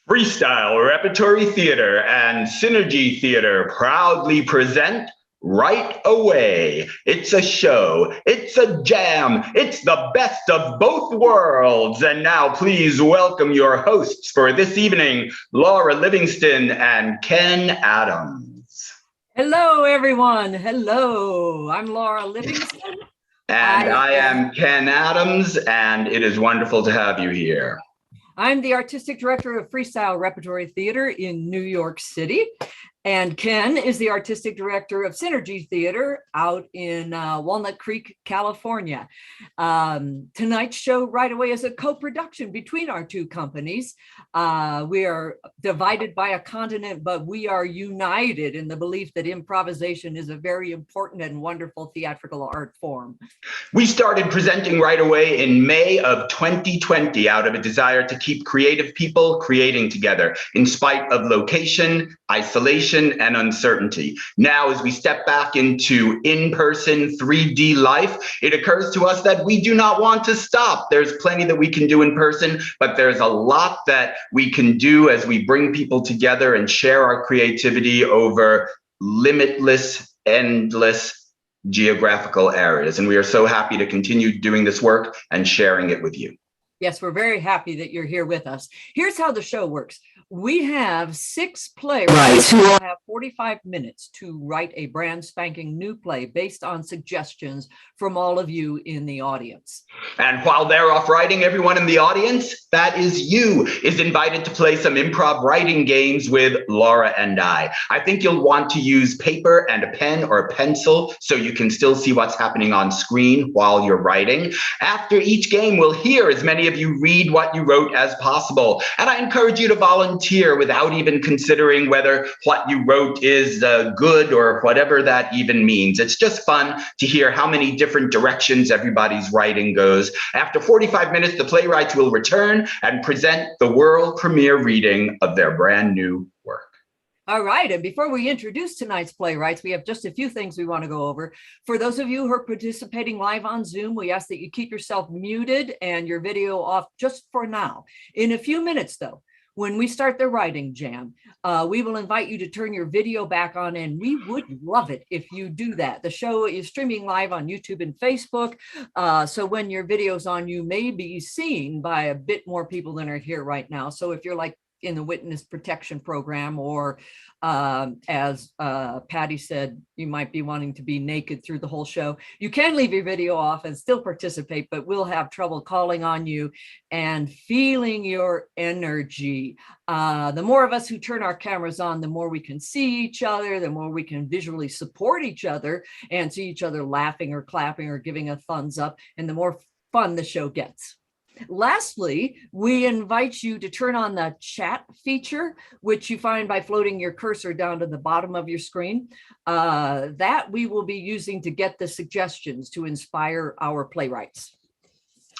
Freestyle Repertory Theater and Synergy Theater proudly present Right Away. It's a show, it's a jam, it's the best of both worlds. And now please welcome your hosts for this evening, Laura Livingston and Ken Adams. Hello, everyone. Hello. I'm Laura Livingston. And I am Ken Adams, and it is wonderful to have you here. I'm the artistic director of Freestyle Repertory Theater in New York City. And Ken is the artistic director of Synergy Theater out in Walnut Creek, California. Tonight's show Right Away is a co-production between our two companies. We are divided by a continent, but we are united in the belief that improvisation is a very important and wonderful theatrical art form. We started presenting Right Away in May of 2020 out of a desire to keep creative people creating together in spite of location, isolation, and uncertainty. Now, as we step back into in-person 3D life, it occurs to us that we do not want to stop. There's plenty that we can do in person, but there's a lot that we can do as we bring people together and share our creativity over limitless, endless geographical areas. And we are so happy to continue doing this work and sharing it with you. Yes, we're very happy that you're here with us. Here's how the show works. We have 6 playwrights who will have 45 minutes to write a brand spanking new play based on suggestions from all of you in the audience. And while they're off writing, everyone in the audience, that is you, is invited to play some improv writing games with Laura and I. I think you'll want to use paper and a pen or a pencil so you can still see what's happening on screen while you're writing. After each game, we'll hear as many of you read what you wrote as possible. And I encourage you to volunteer without even considering whether what you wrote is good or whatever that even means. It's just fun to hear how many different directions everybody's writing goes. After 45 minutes, the playwrights will return and present the world premiere reading of their brand new work. All right, and before we introduce tonight's playwrights, we have just a few things we want to go over. For those of you who are participating live on Zoom, we ask that you keep yourself muted and your video off just for now. In a few minutes, though, when we start the writing jam, we will invite you to turn your video back on, and we would love it if you do that. The show is streaming live on YouTube and Facebook, so when your video's on, you may be seen by a bit more people than are here right now. So if you're like in the witness protection program, or as Patty said, you might be wanting to be naked through the whole show, you can leave your video off and still participate, but we'll have trouble calling on you and feeling your energy. The more of us who turn our cameras on, the more we can see each other, the more we can visually support each other and see each other laughing or clapping or giving a thumbs up, and the more fun the show gets. Lastly, we invite you to turn on the chat feature, which you find by floating your cursor down to the bottom of your screen. That we will be using to get the suggestions to inspire our playwrights.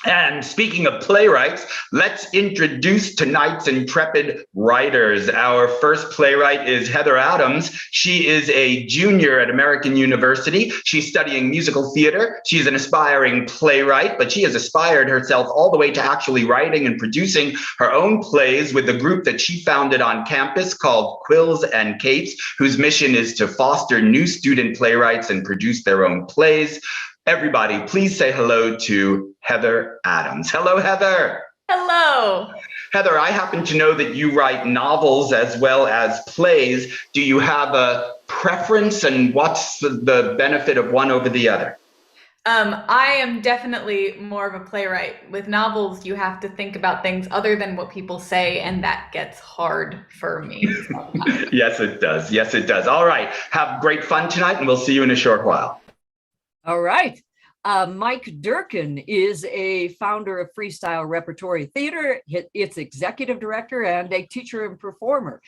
And speaking of playwrights, let's introduce tonight's intrepid writers. Our first playwright is Heather Adams. She is a junior at American University. She's studying musical theater. She's an aspiring playwright, but she has aspired herself all the way to actually writing and producing her own plays with a group that she founded on campus called Quills and Capes, whose mission is to foster new student playwrights and produce their own plays. Everybody, please say hello to Heather Adams. Hello, Heather. Hello. Heather, I happen to know that you write novels as well as plays. Do you have a preference, and what's the benefit of one over the other? I am definitely more of a playwright. With novels, you have to think about things other than what people say, and that gets hard for me. Yes, it does. Yes, it does. All right. Have great fun tonight, and we'll see you in a short while. All right. Mike Durkin is a founder of Freestyle Repertory Theater, its executive director, and a teacher and performer.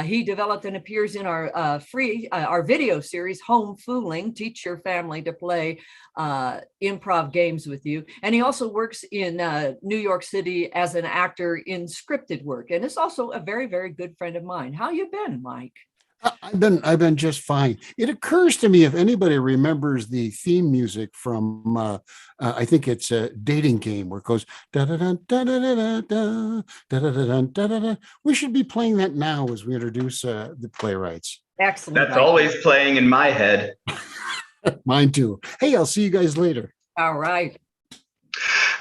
He developed and appears in our video series, Home Fooling, Teach Your Family to Play Improv Games with You. And he also works in New York City as an actor in scripted work. And is also a very, very good friend of mine. How you been, Mike? I've been just fine. It occurs to me if anybody remembers the theme music from I think it's a dating game where it goes da da da da da da da da da da da da da. We should be playing that now as we introduce the playwrights. Excellent. That's always playing in my head. Mine too. Hey, I'll see you guys later. All right.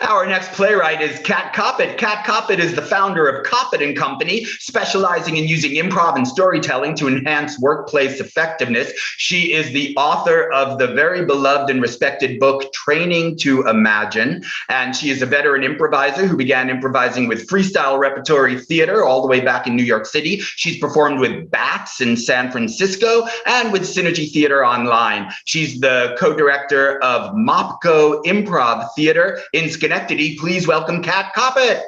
Our next playwright is Kat Coppett. Kat Coppett is the founder of Coppett and Company, specializing in using improv and storytelling to enhance workplace effectiveness. She is the author of the very beloved and respected book, Training to Imagine. And she is a veteran improviser who began improvising with freestyle repertory theater all the way back in New York City. She's performed with Bats in San Francisco and with Synergy Theater Online. She's the co-director of Mopco Improv Theater in Schenectady. Please welcome Kat Coppett.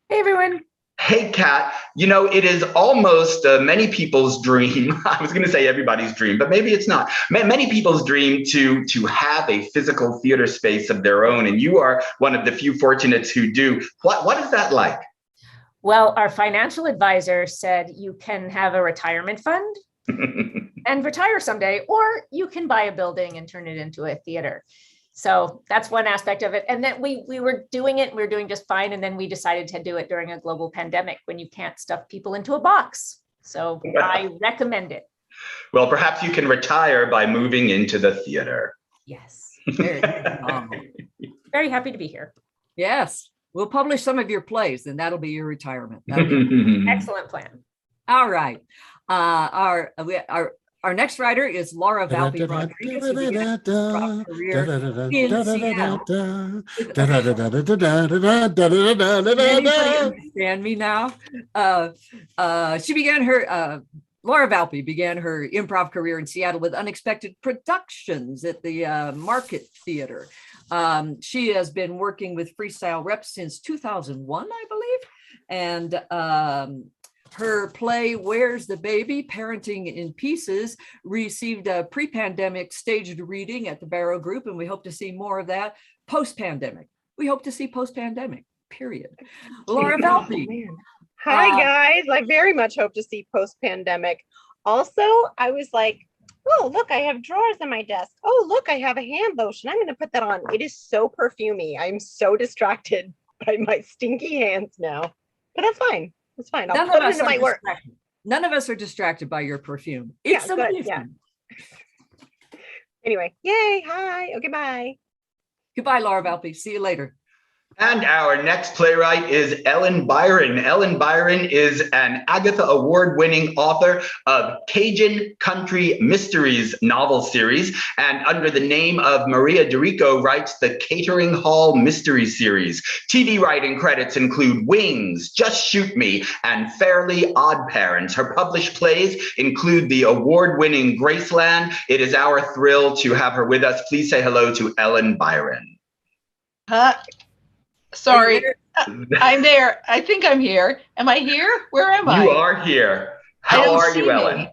Hey, everyone. Hey, Kat. You know, it is almost many people's dream. I was going to say everybody's dream, but maybe it's not. Many people's dream to have a physical theater space of their own, and you are one of the few fortunates who do. What is that like? Well, our financial advisor said you can have a retirement fund and retire someday, or you can buy a building and turn it into a theater. So that's one aspect of it. And then we were doing it, we were doing just fine. And then we decided to do it during a global pandemic when you can't stuff people into a box. So I recommend it. Well, perhaps you can retire by moving into the theater. Yes. Very Very happy to be here. Yes. We'll publish some of your plays and that'll be your retirement. Excellent plan. All right. Our next writer is Laura Valpy Rodriguez, who began her career in Seattle. Anybody understand me now? Laura Valpy began her improv career in Seattle with Unexpected Productions at the Market Theater. She has been working with Freestyle Reps since 2001, I believe. And her play, Where's the Baby? Parenting in Pieces, received a pre-pandemic staged reading at the Barrow Group, and we hope to see more of that post-pandemic. We hope to see post-pandemic, period. Laura Valpy. Hi, guys. I very much hope to see post-pandemic. Also, I was like, oh, look, I have drawers on my desk. Oh, look, I have a hand lotion. I'm going to put that on. It is so perfumey. I'm so distracted by my stinky hands now, but that's fine. It's fine. I'll put it into my work. None of us are distracted by your perfume. It's amazing. Yeah. Anyway, yay. Hi. Okay, bye. Goodbye, Laura Valpy. See you later. And our next playwright is Ellen Byron. Ellen Byron is an Agatha Award-winning author of Cajun Country Mysteries novel series, and under the name of Maria Dorico writes the Catering Hall Mystery Series. TV writing credits include Wings, Just Shoot Me, and Fairly Odd Parents. Her published plays include the award-winning Graceland. It is our thrill to have her with us. Please say hello to Ellen Byron. Sorry, I'm there. I think I'm here. Am I here? Where am I? You are here. How are you, Ellen?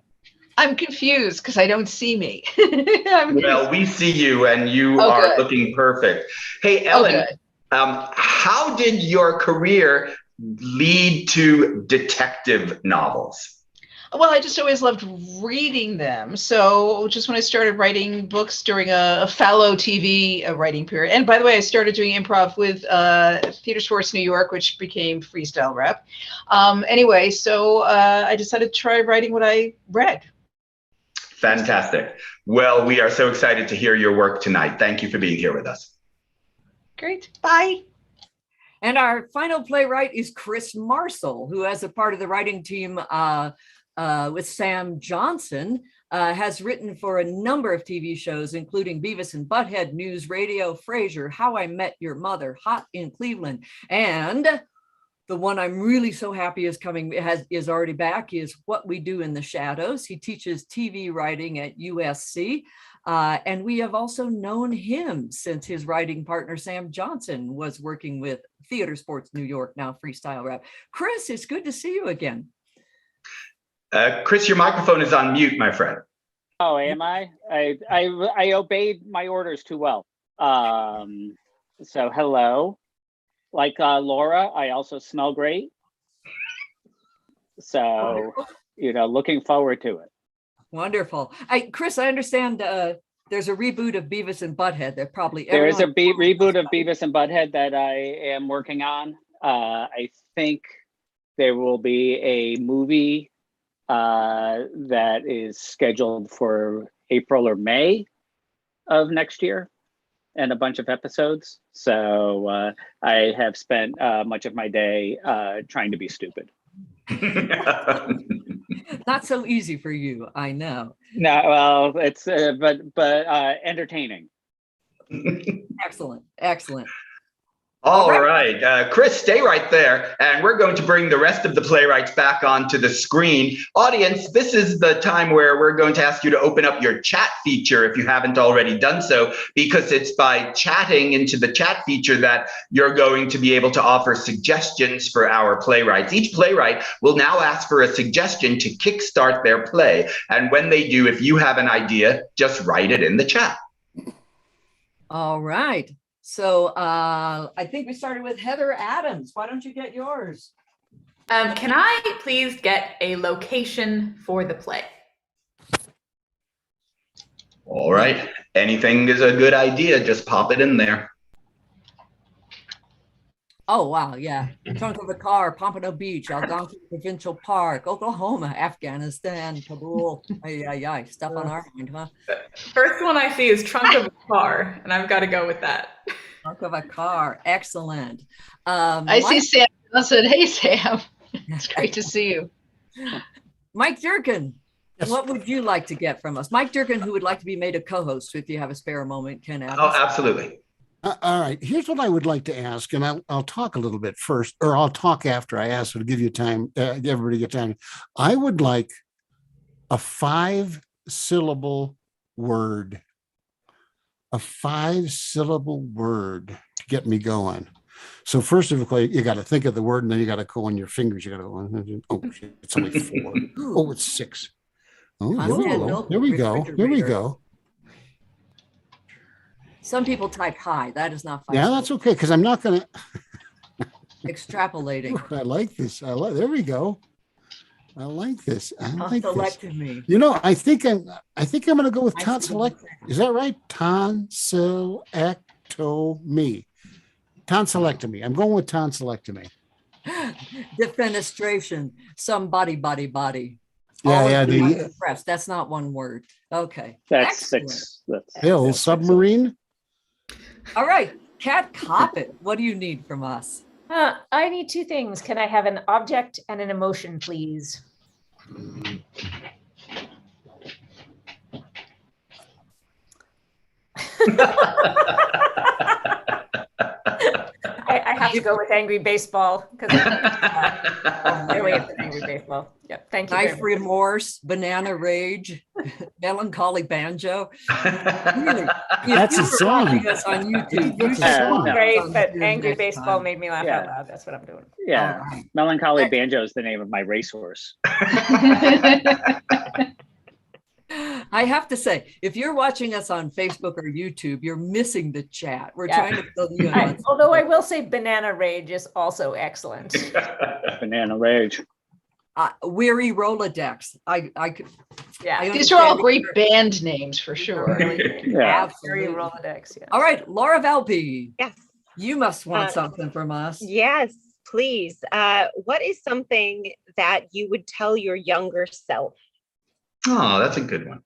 I'm confused because I don't see me. Well, we see you and you are looking perfect. Hey, Ellen, how did your career lead to detective novels? Well, I just always loved reading them. So just when I started writing books during a fallow TV writing period. And by the way, I started doing improv with Theater Sports New York, which became Freestyle Rep. Anyway, so I decided to try writing what I read. Fantastic. Well, we are so excited to hear your work tonight. Thank you for being here with us. Great. Bye. And our final playwright is Chris Marcel, who, as a part of the writing team with Sam Johnson, has written for a number of TV shows, including Beavis and Butthead, News Radio, Frasier, How I Met Your Mother, Hot in Cleveland, and the one I'm really so happy is already back is What We Do in the Shadows. He teaches TV writing at USC. And we have also known him since his writing partner, Sam Johnson, was working with Theater Sports New York, now Freestyle Rep. Chris, it's good to see you again. Chris, your microphone is on mute, my friend. Oh, am I? I obeyed my orders too well. So hello. Like Laura, I also smell great. So, looking forward to it. Wonderful. Chris, I understand there's a reboot of Beavis and Butthead. They're probably There is a reboot of Beavis and Butthead that I am working on. I think there will be a movie that is scheduled for April or May of next year, and a bunch of episodes. So I have spent much of my day trying to be stupid. Not so easy for you, I know. No, well, it's but entertaining. Excellent, excellent. All right. Chris, stay right there. And we're going to bring the rest of the playwrights back onto the screen. Audience, this is the time where we're going to ask you to open up your chat feature if you haven't already done so, because it's by chatting into the chat feature that you're going to be able to offer suggestions for our playwrights. Each playwright will now ask for a suggestion to kickstart their play. And when they do, if you have an idea, just write it in the chat. All right. So I think we started with Heather Adams. Why don't you get yours? Can I please get a location for the play? All right. Anything is a good idea. Just pop it in there. Oh, wow. Yeah. Trunk of a car, Pompano Beach, Algonquin Provincial Park, Oklahoma, Afghanistan, Kabul. Stuff on our mind, huh? First one I see is trunk of a car, and I've got to go with that. Trunk of a car. Excellent. I see Sam Johnson. Hey, Sam. It's great to see you. Mike Durkin, Yes. what would you like to get from us? Mike Durkin, who would like to be made a co-host if you have a spare moment, can add. Oh, absolutely. All right. Here's what I would like to ask, and I'll talk a little bit first, or I'll talk after I ask, so to give you time, everybody get time. I would like a 5-syllable word, a 5-syllable word to get me going. So first of all, you got to think of the word, and then you got to go on your fingers. You got to go, oh, shit, it's only 4. Oh, it's 6. Oh, there we go. There we go. There we go. Some people type high. That is not 5 Yeah, that's okay, because I'm not going to. extrapolating. I like this. There we go. I like this. I like this. Tonsillectomy. You know, I think I'm going to go with I see. tonsillectomy. Is that right? Tonsillectomy. Tonsillectomy. I'm going with tonsillectomy. Defenestration. Some body. Yeah, Press. That's not one word. Okay. That's Excellent. 6. That's Hill submarine. All right. Kat Coppett, what do you need from us? I need 2 things. Can I have an object and an emotion, please? I have to go with angry baseball because really it's angry baseball. Yep. Thank you. Knife remorse, banana rage, melancholy banjo. Really, That's a song. Us on YouTube. That's a song. Great, On but Zoom angry next baseball time. made me laugh out loud. That's what I'm doing. Yeah. All right. Melancholy Banjo is the name of my racehorse. I have to say, if you're watching us on Facebook or YouTube, you're missing the chat. We're Yeah. trying to fill you in. Although I will say banana rage is also excellent. Banana Rage. Weary Rolodex. I could. Yeah. I These are all understand great band names for sure. Yeah. Very Absolutely. Rolodex. Yeah. All right, Laura Valby, Yes. you must want something from us. Yes, please. What is something that you would tell your younger self? Oh, that's a good one.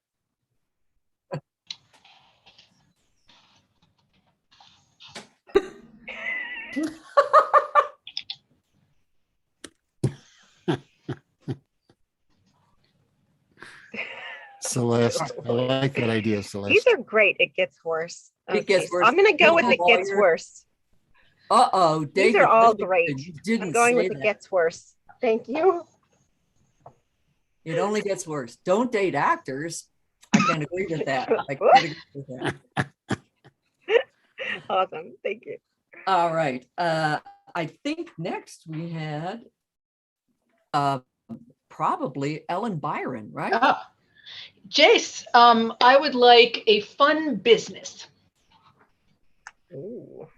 Celeste. I like that idea, Celeste. These are great. It gets worse. It gets so worse. I'm going to go with it gets Lawyer. worse. Uh-oh, These David. are all David great. Didn't I'm going say with it that. gets worse. Thank you. It only gets worse. Don't date actors. I can't agree with that. I can't agree with that. Awesome. Thank you. All right. I think next we had probably Ellen Byron, right? Ah. Jace, I would like a fun business. Ooh.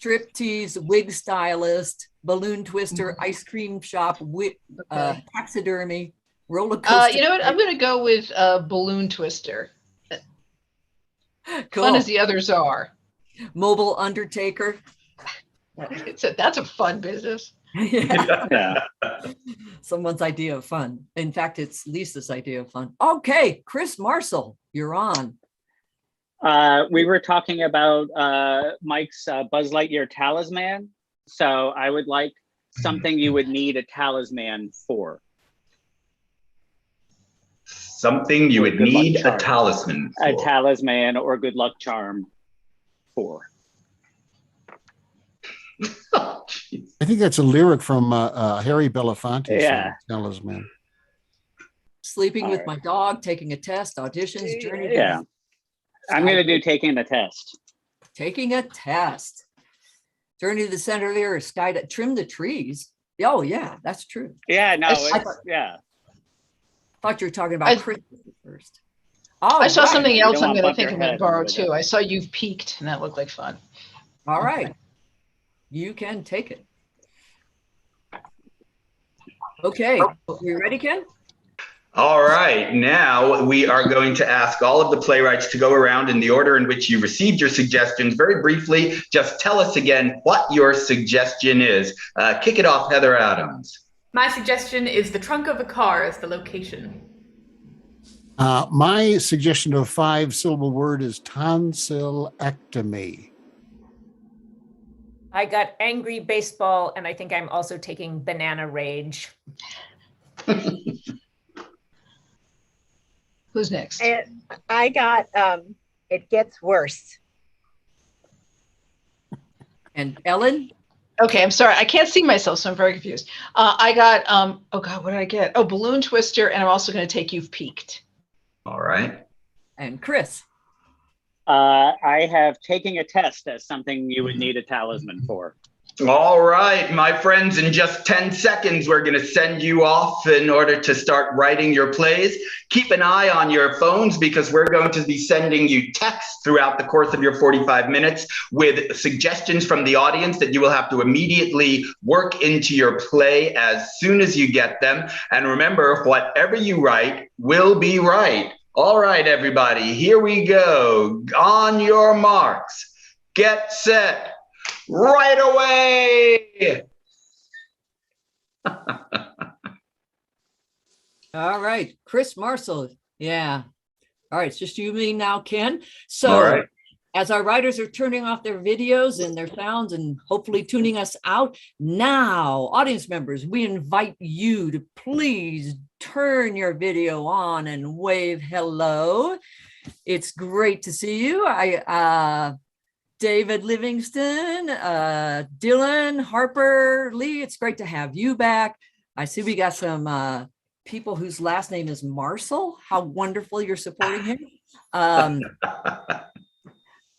striptease, wig stylist, balloon twister, ice cream shop, taxidermy, roller coaster. You know what? I'm going to go with balloon twister. Cool. Fun as the others are. Mobile undertaker. That's a fun business. Yeah. Someone's idea of fun. In fact, it's Lisa's idea of fun. Okay, Chris Marcel, you're on. We were talking about Mike's Buzz Lightyear talisman. So I would like something you would need a talisman for. Something you would need a talisman for. A talisman or good luck charm for. I think that's a lyric from Harry Belafonte. Yeah. Talisman. Sleeping with my dog, taking a test, auditions, journey. Yeah. I'm going to do taking a test. Taking a test. Journey to the center of the earth, sky to trim the trees. Oh, yeah, that's true. Yeah, no, I thought you were talking about Christmas first. Oh, I saw something else I'm going to bump think your I'm going head to borrow with too. it. I saw You've Peaked, and that looked like fun. All right. You can take it. Okay. You ready, Ken? All right, now we are going to ask all of the playwrights to go around in the order in which you received your suggestions. Very briefly, just tell us again what your suggestion is. Kick it off, Heather Adams. My suggestion is the trunk of a car as the location. My suggestion of a 5-syllable word is tonsillectomy. I got angry baseball, and I think I'm also taking banana rage. Who's next? And I got It Gets Worse. And Ellen? Okay, I'm sorry. I can't see myself, so I'm very confused. I got, oh God, what did I get? Oh, balloon twister, and I'm also going to take You've Peaked. All right. And Chris? I have taking a test as something you would need a talisman for. All right, my friends, in just 10 seconds, we're going to send you off in order to start writing your plays. Keep an eye on your phones because we're going to be sending you texts throughout the course of your 45 minutes with suggestions from the audience that you will have to immediately work into your play as soon as you get them. And remember, whatever you write will be right. All right, everybody, here we go. On your marks, get set. Right away. All right, Chris Marcel. Yeah. All right, it's just you and me now, Ken. So All right. As our writers are turning off their videos and their sounds and hopefully tuning us out, now, audience members, we invite you to please turn your video on and wave hello. It's great to see you. David Livingston, Dylan, Harper, Lee, it's great to have you back. I see we got some people whose last name is Marcel. How wonderful you're supporting him.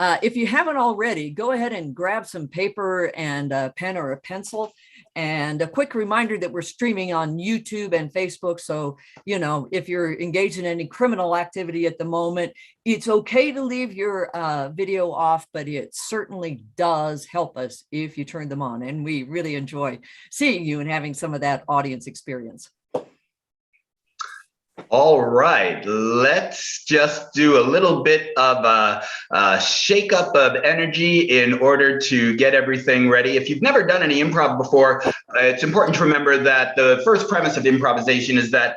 If you haven't already, go ahead and grab some paper and a pen or a pencil. And a quick reminder that we're streaming on YouTube and Facebook. So, you know, if you're engaged in any criminal activity at the moment, it's okay to leave your video off, but it certainly does help us if you turn them on. And we really enjoy seeing you and having some of that audience experience. All right, let's just do a little bit of a shake-up of energy in order to get everything ready. If you've never done any improv before, it's important to remember that the first premise of improvisation is that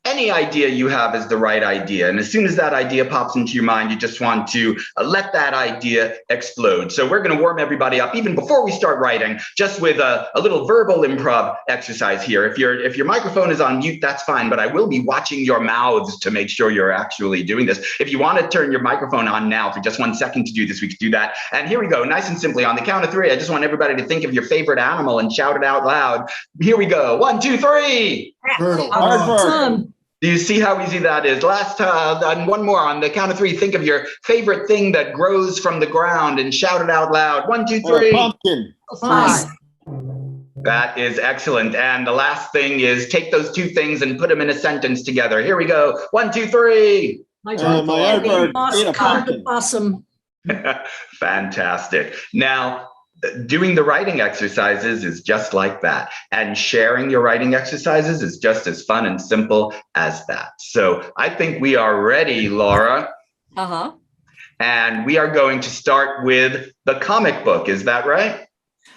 any idea you have is the right idea. And as soon as that idea pops into your mind, you just want to let that idea explode. So we're going to warm everybody up even before we start writing, just with a little verbal improv exercise here. If your microphone is on mute, that's fine, but I will be watching your mouths to make sure you're actually doing this. If you want to turn your microphone on now for just 1 second to do this, we can do that. And here we go, nice and simply. On the count of 3, I just want everybody to think of your favorite animal and shout it out loud. Here we go. 1, 2, 3. Turtle. Do you see how easy that is? Last time, and one more. On the count of 3, think of your favorite thing that grows from the ground and shout it out loud. 1, 2, 3. Pumpkin. That is excellent. And the last thing is take those 2 things and put them in a sentence together. Here we go. 1, 2, 3. My aardvark ate a pumpkin. Fantastic. Now, doing the writing exercises is just like that. And sharing your writing exercises is just as fun and simple as that. So I think we are ready, Laura. Uh-huh. And we are going to start with the comic book. Is that right?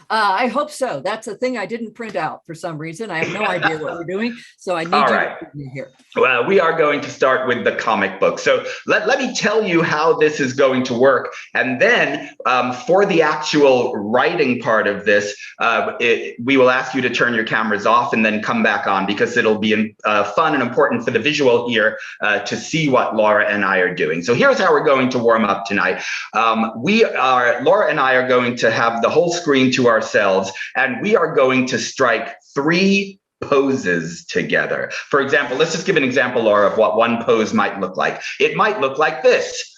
I hope so. That's a thing I didn't print out for some reason. I have no idea what we're doing. So I need All you right. to be here. Well, we are going to start with the comic book. So let me tell you how this is going to work. And then for the actual writing part of this, we will ask you to turn your cameras off and then come back on, because it'll be fun and important for the visual here to see what Laura and I are doing. So here's how we're going to warm up tonight. Laura and I are going to have the whole screen to ourselves, and we are going to strike 3 poses together. For example, let's just give an example, Laura, of what one pose might look like. It might look like this.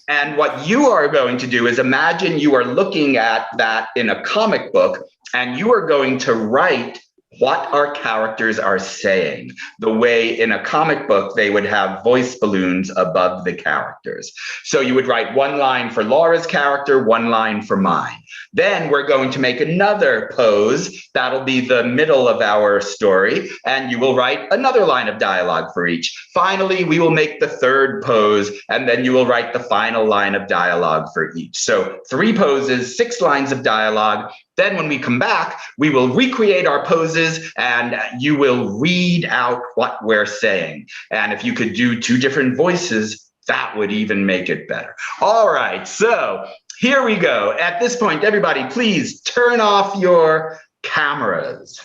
And what you are going to do is imagine you are looking at that in a comic book, and you are going to write what our characters are saying, the way in a comic book they would have voice balloons above the characters. So you would write 1 line for Laura's character, 1 line for mine. Then we're going to make another pose. That'll be the middle of our story, and you will write another line of dialogue for each. Finally, we will make the 3rd pose, and then you will write the final line of dialogue for each. So 3 poses, 6 lines of dialogue. Then when we come back, we will recreate our poses, and you will read out what we're saying. And if you could do 2 different voices, that would even make it better. All right, so here we go. At this point, everybody, please turn off your cameras.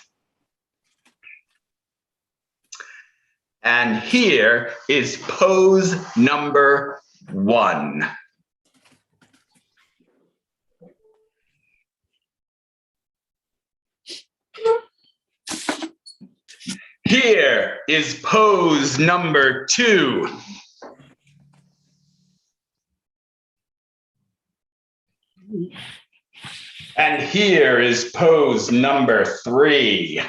And here is pose number 1. Here is pose number 2. And here is pose number 3.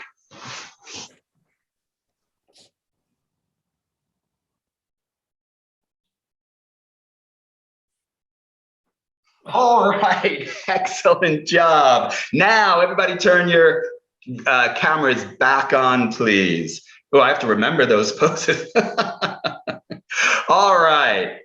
All right, excellent job. Now, everybody turn your cameras back on, please. Oh, I have to remember those poses. All right.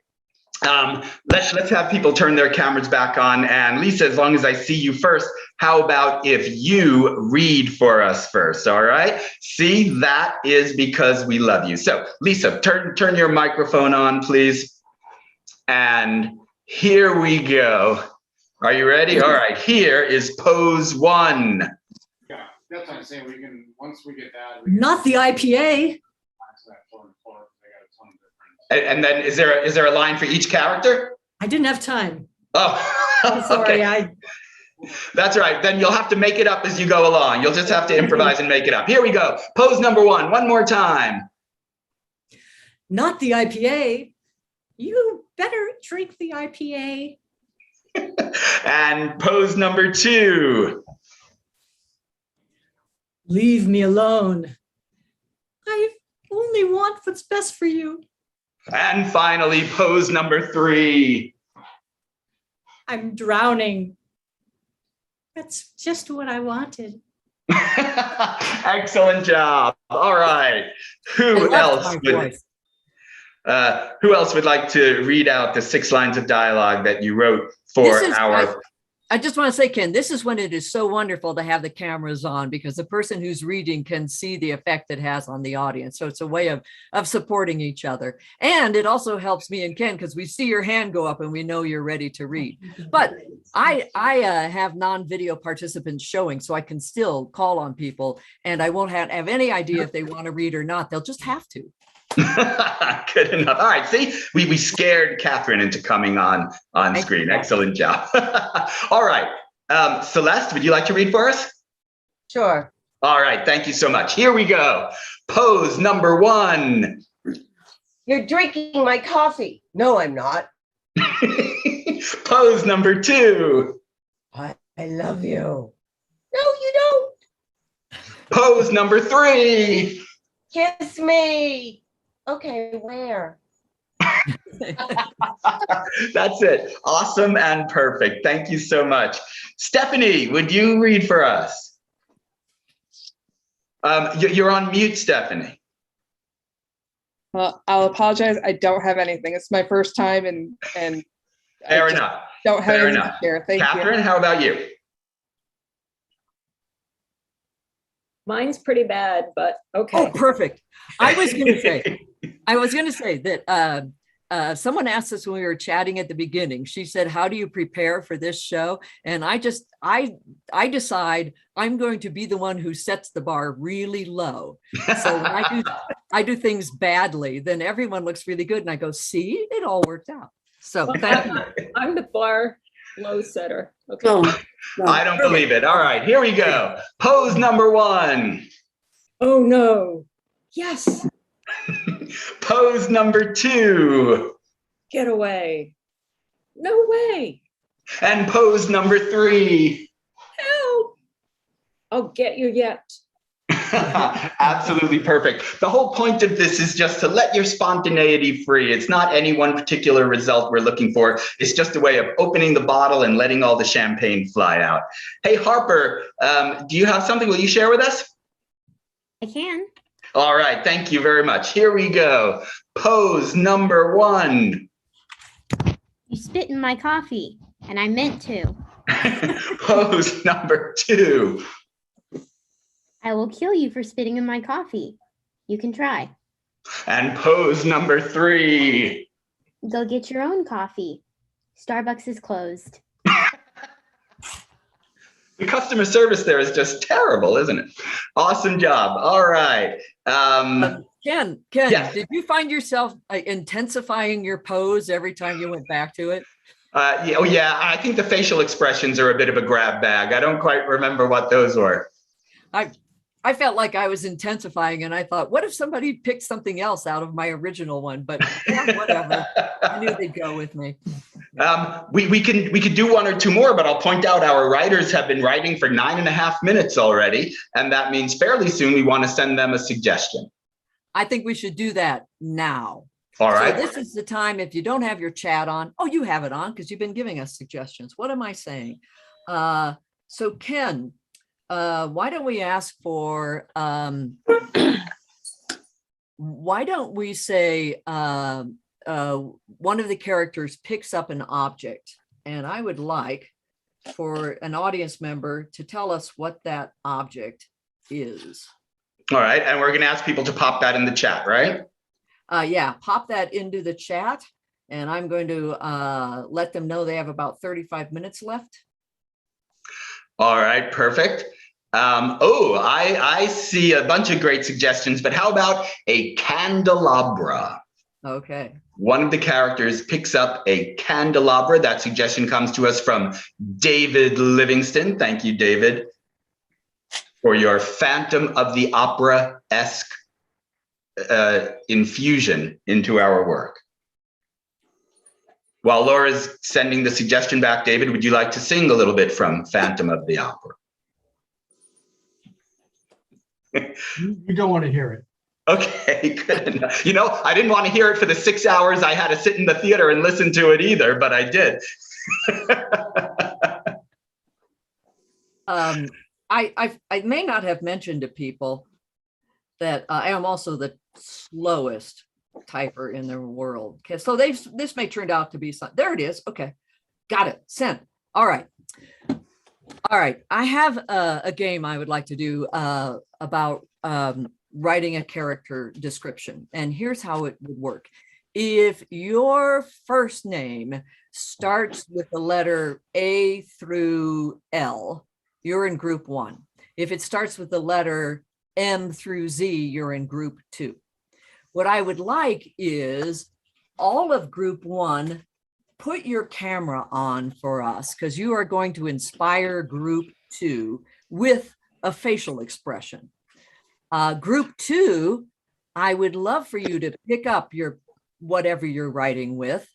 Let's have people turn their cameras back on. And Lisa, as long as I see you first, how about if you read for us first? All right. See, that is because we love you. So Lisa, turn your microphone on, please. And here we go. Are you ready? All right. Here is pose 1. Yeah, that's what I'm saying. We can, once we get that. Not the IPA. And then is there a line for each character? I didn't have time. Oh, I'm sorry. okay. That's right. Then you'll have to make it up as you go along. You'll just have to improvise and make it up. Here we go. Pose number 1, one more time. Not the IPA. You better drink the IPA. And pose number 2. Leave me alone. I only want what's best for you. And finally, pose number 3. I'm drowning. That's just what I wanted. Excellent job. All right. Who else would like to read out the 6 lines of dialogue that you wrote for our... I just want to say, Ken, this is when it is so wonderful to have the cameras on, because the person who's reading can see the effect it has on the audience. So it's a way of supporting each other. And it also helps me and Ken, because we see your hand go up and we know you're ready to read. But I have non-video participants showing, so I can still call on people, and I won't have any idea if they want to read or not. They'll just have to. Good enough. All right. See, we scared Catherine into coming on screen. Excellent job. All right. Celeste, would you like to read for us? Sure. All right. Thank you so much. Here we go. Pose number 1. You're drinking my coffee. No, I'm not. Pose number 2. I love you. No, you don't. Pose number 3. Kiss me. Okay, where? That's it. Awesome and perfect. Thank you so much. Stephanie, would you read for us? You're on mute, Stephanie. Well, I'll apologize. I don't have anything. It's my first time and Fair enough. Don't have Fair anything enough. to share. Thank you. Catherine, how about you? Mine's pretty bad, but okay. Oh, perfect. I was going to say that someone asked us when we were chatting at the beginning. She said, "How do you prepare for this show?" And I decide I'm going to be the one who sets the bar really low. So when I do things badly, then everyone looks really good, and I go, "See, it all worked out." So Well, thank you. I'm the bar low setter. Okay. I don't believe it. All right, here we go. Pose number 1. Oh no. Yes. Pose number 2. Get away. No way. And pose number 3. Help. I'll get you yet. Absolutely perfect. The whole point of this is just to let your spontaneity free. It's not any one particular result we're looking for. It's just a way of opening the bottle and letting all the champagne fly out. Hey, Harper, do you have something? Will you share with us? I can. All right. Thank you very much. Here we go. Pose number 1. You spit in my coffee, and I meant to. Pose number 2. I will kill you for spitting in my coffee. You can try. And pose number 3. Go get your own coffee. Starbucks is closed. The customer service there is just terrible, isn't it? Awesome job. All right. Ken, yes. Did you find yourself intensifying your pose every time you went back to it? Yeah. I think the facial expressions are a bit of a grab bag. I don't quite remember what those were. I felt like I was intensifying, and I thought, what if somebody picked something else out of my original one? But yeah, whatever. I knew they'd go with me. We could do 1 or 2 more, but I'll point out our writers have been writing for 9.5 minutes already, and that means fairly soon we want to send them a suggestion. I think we should do that now. All right. So this is the time. If you don't have your chat on, you have it on because you've been giving us suggestions. What am I saying? So Ken, why don't we ask for? Why don't we say one of the characters picks up an object, and I would like for an audience member to tell us what that object is. All right, and we're going to ask people to pop that in the chat, right? Yeah, pop that into the chat, and I'm going to let them know they have about 35 minutes left. All right, perfect. I see a bunch of great suggestions, but how about a candelabra? Okay. One of the characters picks up a candelabra. That suggestion comes to us from David Livingston. Thank you, David, for your Phantom of the Opera-esque infusion into our work. While Laura's sending the suggestion back, David, would you like to sing a little bit from Phantom of the Opera? You don't want to hear it. Okay, good enough. I didn't want to hear it for the 6 hours I had to sit in the theater and listen to it either, but I did. I may not have mentioned to people that I am also the slowest typer in the world. Okay, so this may turn out to be something. There it is. Okay, got it. Sent. All right. I have a game I would like to do about writing a character description, and here's how it would work. If your first name starts with the letter A through L, you're in group 1. If it starts with the letter M through Z, you're in group 2. What I would like is all of group 1, put your camera on for us, because you are going to inspire group 2 with a facial expression. Group 2, I would love for you to pick up your whatever you're writing with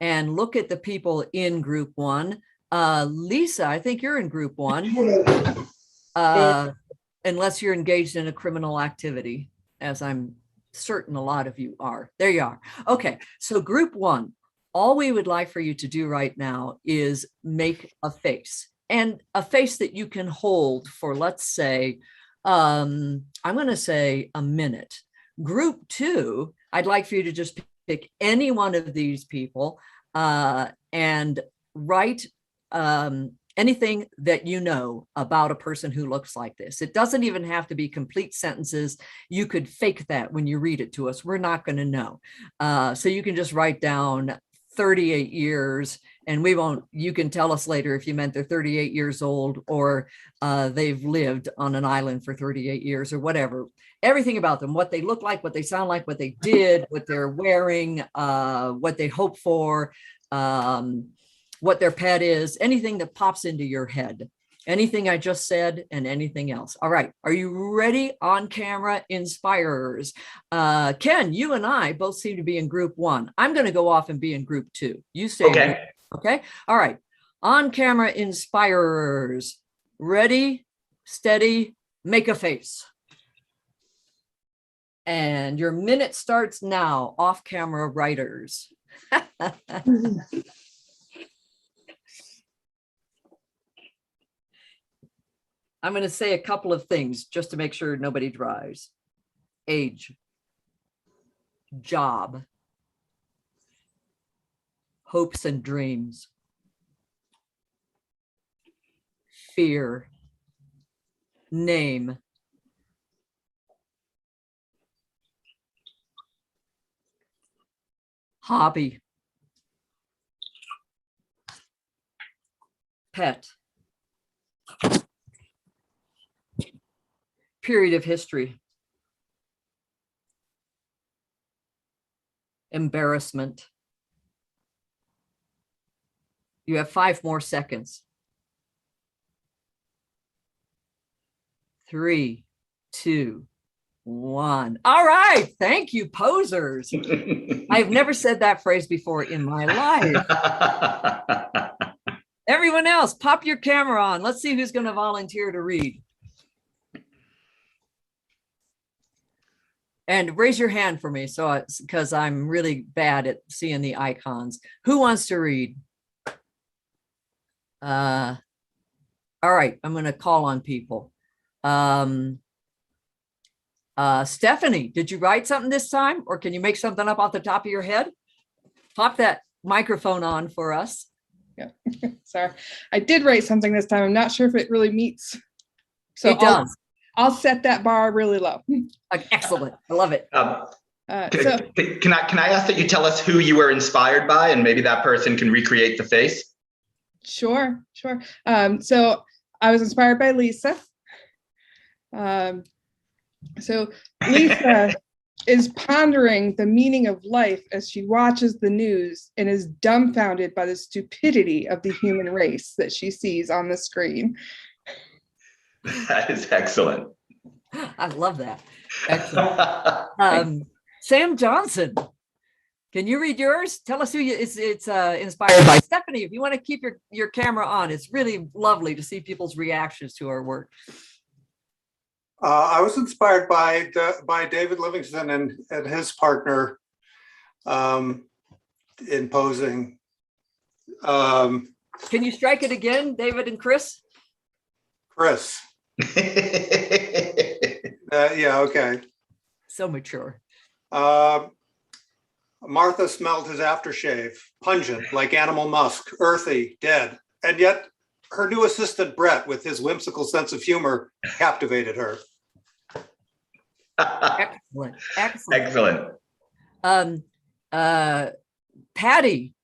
and look at the people in group 1. Lisa, I think you're in group 1, unless you're engaged in a criminal activity, as I'm certain a lot of you are. There you are. Okay, so group one, all we would like for you to do right now is make a face, and a face that you can hold for, let's say, I'm going to say a minute. Group two, I'd like for you to just pick any one of these people and write anything that you know about a person who looks like this. It doesn't even have to be complete sentences. You could fake that when you read it to us. We're not going to know. So you can just write down 38 years, and we won't, you can tell us later if you meant they're 38 years old or they've lived on an island for 38 years or whatever. Everything about them, what they look like, what they sound like, what they did, what they're wearing, what they hope for, what their pet is, anything that pops into your head, anything I just said and anything else. All right. Are you ready? On camera inspirers. Ken, you and I both seem to be in group one. I'm going to go off and be in group two. You stay. Okay. Okay. All right. On camera inspirers. Ready, steady, make a face. And your minute starts now. Off camera writers. I'm going to say a couple of things just to make sure nobody drives. Age, job, hopes and dreams, fear, name, hobby, pet, period of history, embarrassment. You have 5 more seconds. 3, 2, 1. All right. Thank you, posers. I've never said that phrase before in my life. Everyone else, pop your camera on. Let's see who's going to volunteer to read. And raise your hand for me, so because I'm really bad at seeing the icons. Who wants to read? All right, I'm going to call on people. Stephanie, did you write something this time, or can you make something up off the top of your head? Pop that microphone on for us. Yeah, sorry. I did write something this time. I'm not sure if it really meets. So it does. I'll set that bar really low. Excellent. I love it. Can I ask that you tell us who you were inspired by, and maybe that person can recreate the face? Sure. So I was inspired by Lisa. So Lisa is pondering the meaning of life as she watches the news and is dumbfounded by the stupidity of the human race that she sees on the screen. That is excellent. I love that. Excellent. Sam Johnson, can you read yours? Tell us who it's inspired by. Stephanie, if you want to keep your camera on, it's really lovely to see people's reactions to our work. I was inspired by David Livingston and his partner in posing. Can you strike it again, David and Chris? Chris. Yeah, okay. So mature. Martha smelled his aftershave, pungent like animal musk, earthy, dead. And yet her new assistant, Brett, with his whimsical sense of humor, captivated her. Excellent. Excellent. Excellent. Patty,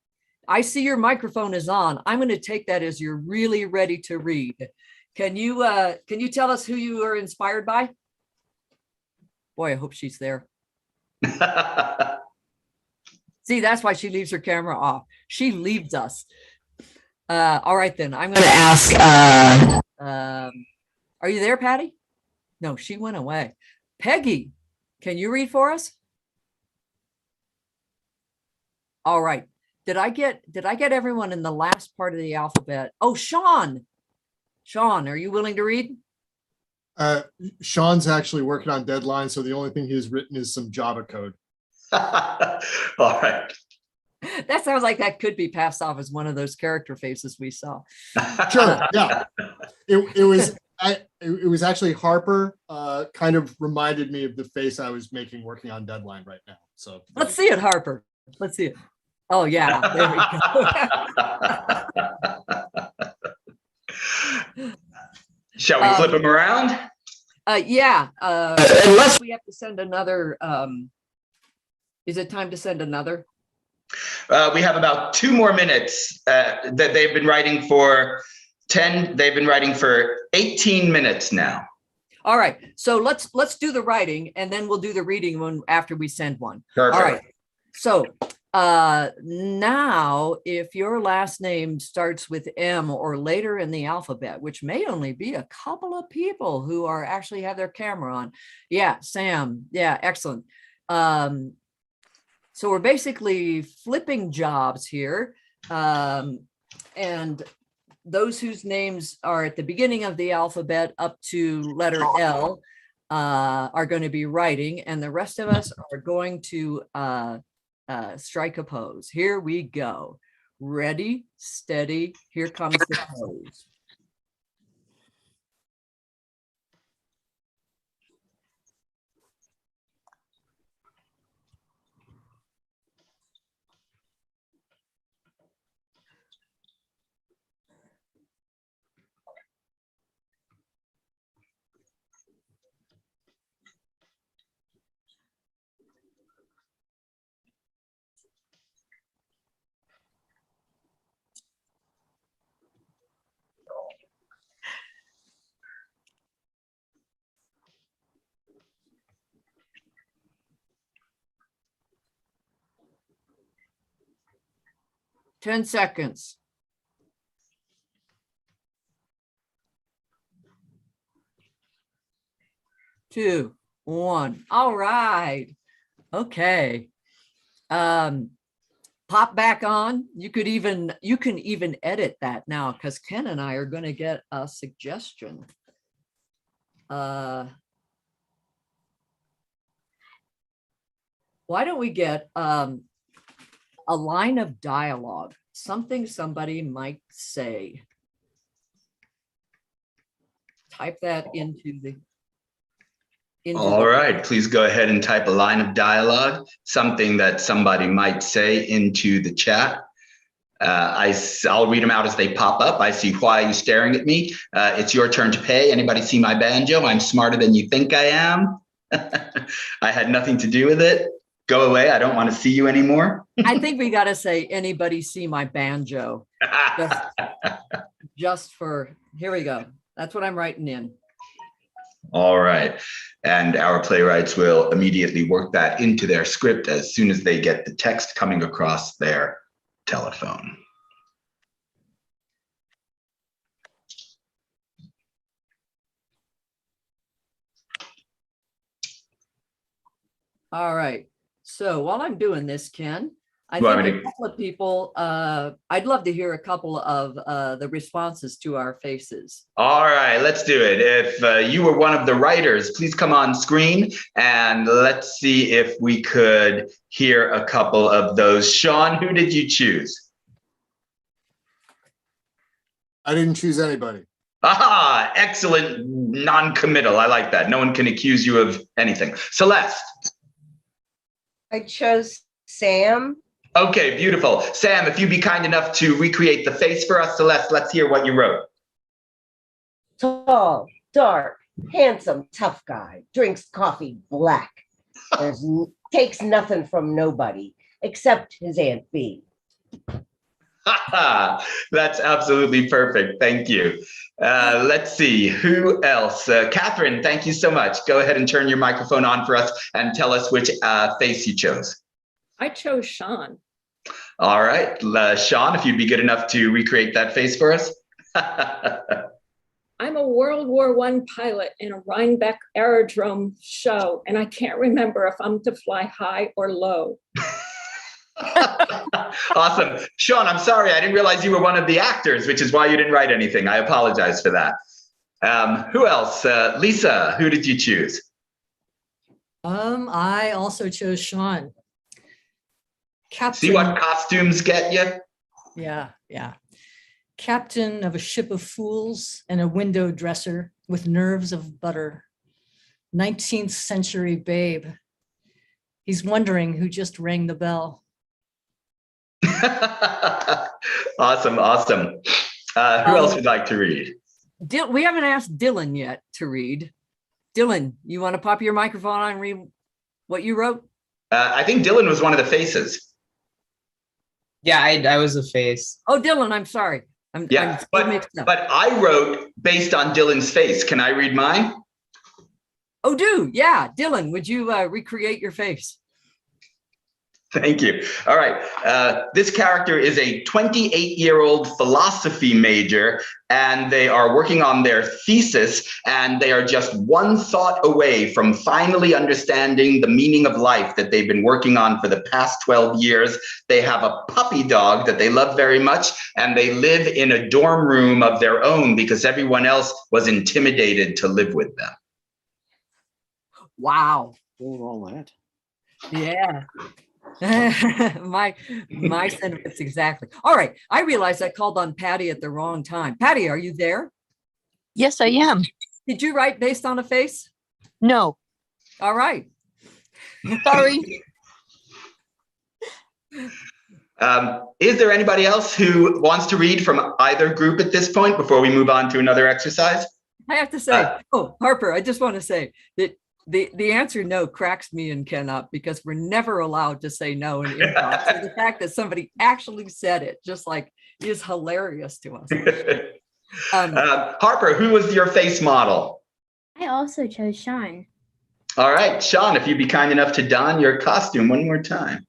I see your microphone is on. I'm going to take that as you're really ready to read. Can you tell us who you are inspired by? Boy, I hope she's there. See, that's why she leaves her camera off. She leaves us. All right, then. I'm going to ask, are you there, Patty? No, she went away. Peggy, can you read for us? All right. Did I get everyone in the last part of the alphabet? Oh, Sean. Sean, are you willing to read? Sean's actually working on deadline, so the only thing he's written is some Java code. All right. That sounds like that could be passed off as one of those character faces we saw. Sure, yeah. It was actually Harper. Kind of reminded me of the face I was making working on deadline right now. So let's see it, Harper. Let's see it. Oh yeah, there we go. Shall we flip them around? Yeah. Unless we have to send another. Is it time to send another? We have about 2 more minutes that they've been writing for 10. They've been writing for 18 minutes now. All right. So let's do the writing and then we'll do the reading one after we send one. Perfect. All right. So now if your last name starts with M or later in the alphabet, which may only be a couple of people who are actually have their camera on. Yeah, Sam. Yeah, excellent. So we're basically flipping jobs here. And those whose names are at the beginning of the alphabet up to letter L are going to be writing, and the rest of us are going to strike a pose. Here we go. Ready, steady, here comes the pose. Ten seconds. 2, 1. All right. Okay. Pop back on. You can even edit that now because Ken and I are going to get a suggestion. Why don't we get a line of dialogue, something somebody might say. Type that into the. All right, please go ahead and type a line of dialogue, something that somebody might say into the chat. I'll read them out as they pop up. I see why you staring at me. It's your turn to pay. Anybody see my banjo? I'm smarter than you think I am. I had nothing to do with it. Go away. I don't want to see you anymore. I think we got to say, anybody see my banjo? Just for, here we go. That's what I'm writing in. All right. And our playwrights will immediately work that into their script as soon as they get the text coming across their telephone. All right. So while I'm doing this, Ken, I think a couple of people, I'd love to hear a couple of the responses to our faces. All right, let's do it. If you were one of the writers, please come on screen and let's see if we could hear a couple of those. Sean, who did you choose? I didn't choose anybody. Aha, excellent non-committal. I like that. No one can accuse you of anything. Celeste. I chose Sam. Okay, beautiful. Sam, if you'd be kind enough to recreate the face for us, Celeste, let's hear what you wrote. Tall, dark, handsome, tough guy. Drinks coffee black. Takes nothing from nobody except his Aunt B. That's absolutely perfect. Thank you. Let's see, who else? Catherine, thank you so much. Go ahead and turn your microphone on for us and tell us which face you chose. I chose Sean. All right, Sean, if you'd be good enough to recreate that face for us. I'm a World War I pilot in a Rhinebeck aerodrome show, and I can't remember if I'm to fly high or low. Awesome. Sean, I'm sorry, I didn't realize you were one of the actors, which is why you didn't write anything. I apologize for that. Who else? Lisa, who did you choose? I also chose Sean. Captain. See what costumes get you? Yeah. Captain of a ship of fools and a window dresser with nerves of butter. 19th century babe. He's wondering who just rang the bell. Awesome. Who else would like to read? We haven't asked Dylan yet to read. Dylan, you want to pop your microphone on and read what you wrote? I think Dylan was one of the faces. Yeah, I was a face. Oh, Dylan, I'm sorry. I'm mixed up. But I wrote based on Dylan's face. Can I read mine? Oh, do. Yeah. Dylan, would you recreate your face? Thank you. All right. This character is a 28-year-old philosophy major, and they are working on their thesis, and they are just one thought away from finally understanding the meaning of life that they've been working on for the past 12 years. They have a puppy dog that they love very much, and they live in a dorm room of their own because everyone else was intimidated to live with them. Wow. All that. Yeah. my sentiments exactly. All right. I realized I called on Patty at the wrong time. Patty, are you there? Yes, I am. Did you write based on a face? No. All right. Sorry. Is there anybody else who wants to read from either group at this point before we move on to another exercise? I have to say, Harper, I just want to say that the answer no cracks me and Ken up because we're never allowed to say no in improv. So the fact that somebody actually said it just like is hilarious to us. Harper, who was your face model? I also chose Sean. All right, Sean, if you'd be kind enough to don your costume one more time.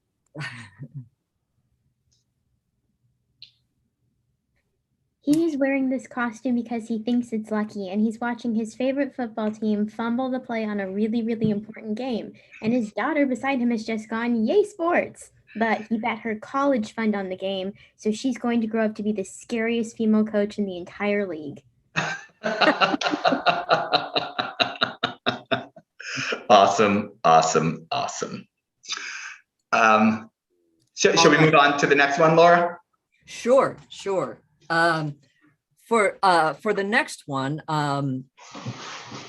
He is wearing this costume because he thinks it's lucky, and he's watching his favorite football team fumble the play on a really, really important game. And his daughter beside him has just gone, yay, sports! But he bet her college fund on the game, so she's going to grow up to be the scariest female coach in the entire league. Awesome. Shall we move on to the next one, Laura? Sure. For the next one,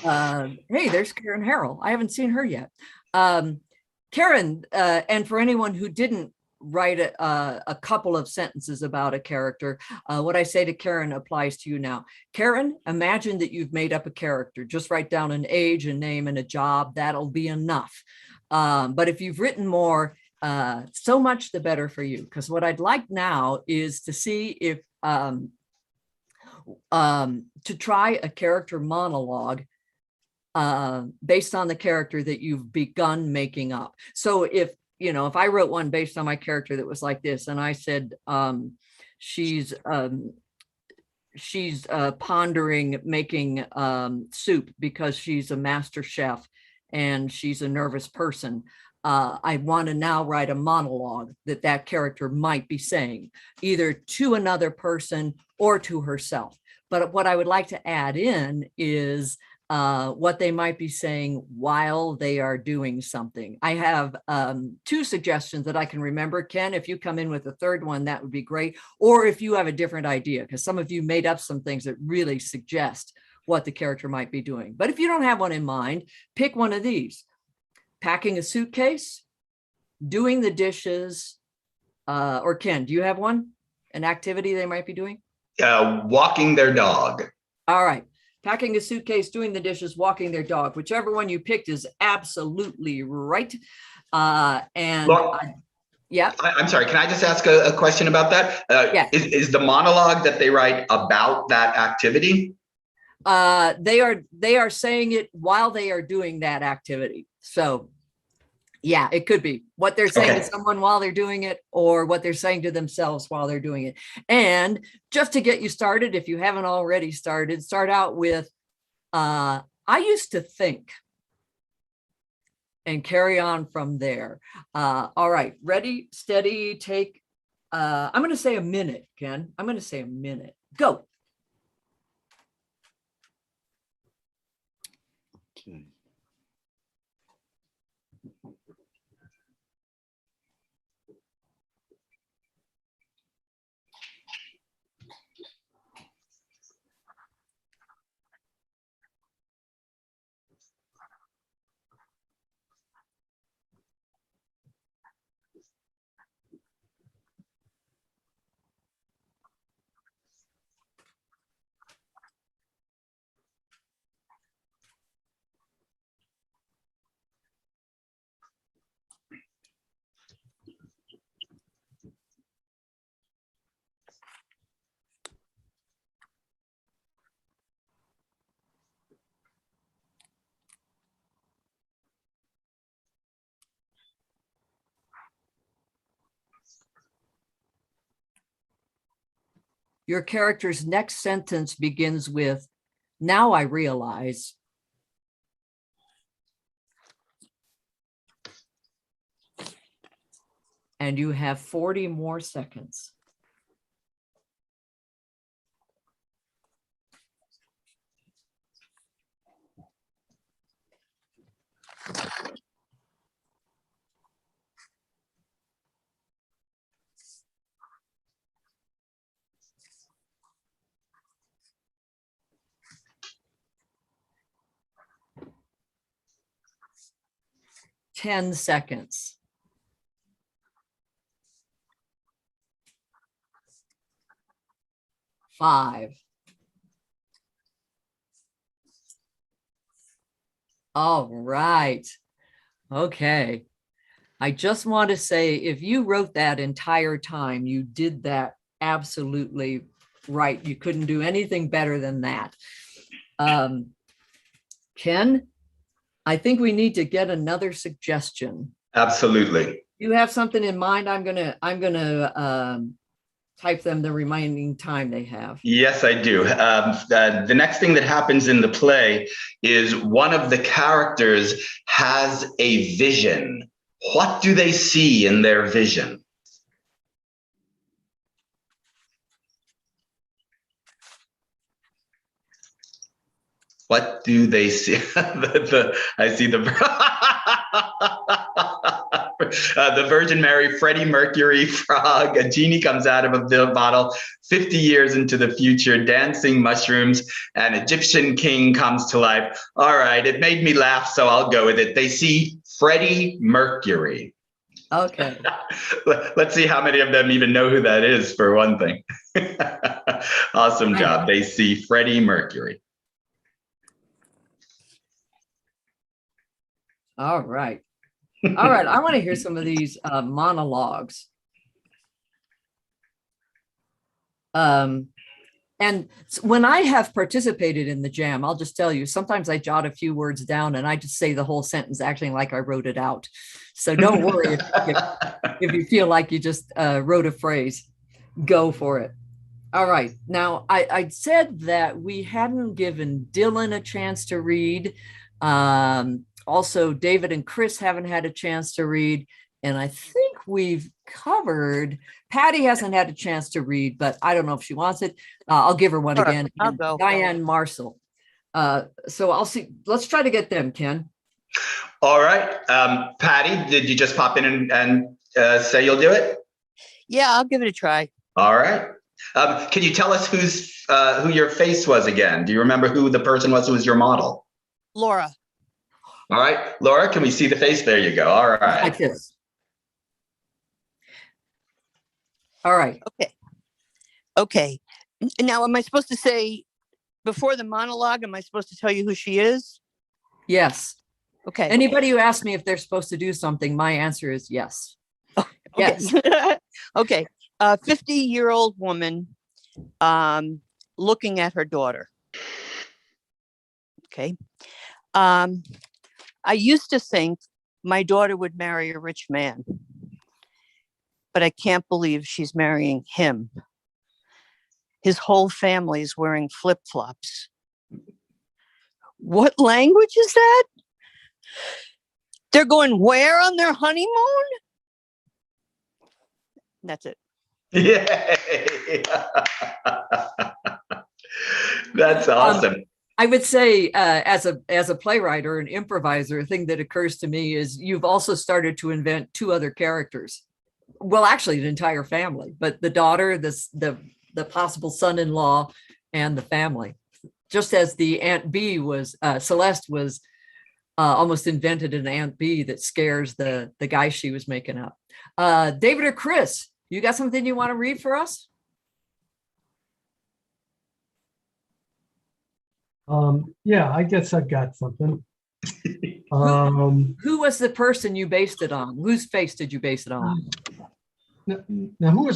hey, there's Karen Harrell. I haven't seen her yet. Karen, and for anyone who didn't write a couple of sentences about a character, what I say to Karen applies to you now. Karen, imagine that you've made up a character. Just write down an age, a name, and a job. That'll be enough. But if you've written more, so much the better for you. Because what I'd like now is to see if to try a character monologue based on the character that you've begun making up. So if I wrote one based on my character that was like this, and I said she's pondering making soup because she's a master chef and she's a nervous person. I want to now write a monologue that character might be saying either to another person or to herself. But what I would like to add in is what they might be saying while they are doing something. I have two suggestions that I can remember. Ken, if you come in with a third one, that would be great. Or if you have a different idea, because some of you made up some things that really suggest what the character might be doing. But if you don't have one in mind, pick one of these. Packing a suitcase, doing the dishes, or Ken, do you have one? An activity they might be doing? Walking their dog. All right. Packing a suitcase, doing the dishes, walking their dog. Whichever one you picked is absolutely right. Laura, yeah. I'm sorry. Can I just ask a question about that? Yeah. Is the monologue that they write about that activity? They are saying it while they are doing that activity. So yeah, it could be what they're saying to someone while they're doing it, or what they're saying to themselves while they're doing it. And just to get you started, if you haven't already started, start out with, I used to think, and carry on from there. All right, ready, steady, take, I'm going to say a minute, Ken. I'm going to say a minute. Go. Your character's next sentence begins with, "Now I realize." And you have 40 more seconds. Ten seconds. Five. All right. Okay. I just want to say, if you wrote that entire time, you did that absolutely right. You couldn't do anything better than that. Ken, I think we need to get another suggestion. Absolutely. You have something in mind? I'm gonna type them the remaining time they have. Yes, I do. The next thing that happens in the play is one of the characters has a vision. What do they see in their vision? What do they see? I see the the Virgin Mary, Freddie Mercury, frog, a genie comes out of a bottle, 50 years into the future, dancing mushrooms, an Egyptian king comes to life. All right, it made me laugh, so I'll go with it. They see Freddie Mercury. Okay. Let's see how many of them even know who that is, for one thing. Awesome job. They see Freddie Mercury. All right. All right. I want to hear some of these monologues. And when I have participated in the jam, I'll just tell you, sometimes I jot a few words down and I just say the whole sentence acting like I wrote it out. So don't worry if you feel like you just wrote a phrase, go for it. All right. Now, I said that we hadn't given Dylan a chance to read. Also, David and Chris haven't had a chance to read. And I think we've covered, Patty hasn't had a chance to read, but I don't know if she wants it. I'll give her one Sure, again. I'll go. Diane Marshall. So I'll see. Let's try to get them, Ken. All right. Patty, did you just pop in and say you'll do it? Yeah, I'll give it a try. All right. Can you tell us who your face was again? Do you remember who the person was who was your model? Laura. All right, Laura, can we see the face? There you go. All right. Like this. All right. Okay. Okay. Now, am I supposed to say before the monologue, am I supposed to tell you who she is? Yes. Okay. Anybody who asks me if they're supposed to do something, my answer is yes. Okay. Yes. Okay. 50-year-old woman looking at her daughter. Okay. I used to think my daughter would marry a rich man, but I can't believe she's marrying him. His whole family is wearing flip-flops. What language is that? They're going where on their honeymoon? That's it. Yay! That's awesome. I would say as a playwright or an improviser, a thing that occurs to me is you've also started to invent two other characters. Well, actually, an entire family, but the daughter, the possible son-in-law, and the family. Just as the Aunt B was, Celeste was almost invented an Aunt B that scares the guy she was making up. David or Chris, you got something you want to read for us? Yeah, I guess I've got something. Who was the person you based it on? Whose face did you base it on? Now, who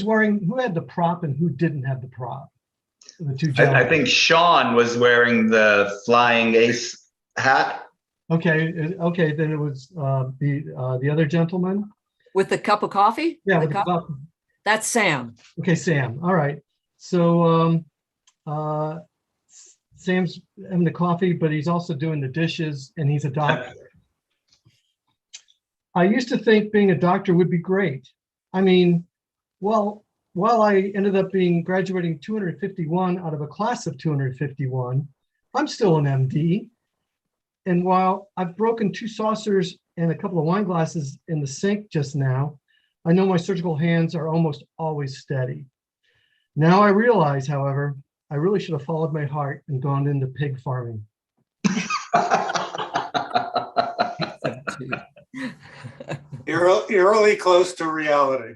had the prop and who didn't have the prop? The two I gentlemen. think Sean was wearing the flying ace hat. Okay, then it was the other gentleman. With the cup of coffee? Yeah, with the cup. That's Sam. Okay, Sam. All right. So Sam's having the coffee, but he's also doing the dishes, and he's a doctor. I used to think being a doctor would be great. I mean, well, while I ended up graduating 251 out of a class of 251, I'm still an MD. And while I've broken 2 saucers and a couple of wine glasses in the sink just now, I know my surgical hands are almost always steady. Now I realize, however, I really should have followed my heart and gone into pig farming. Eerily close to reality.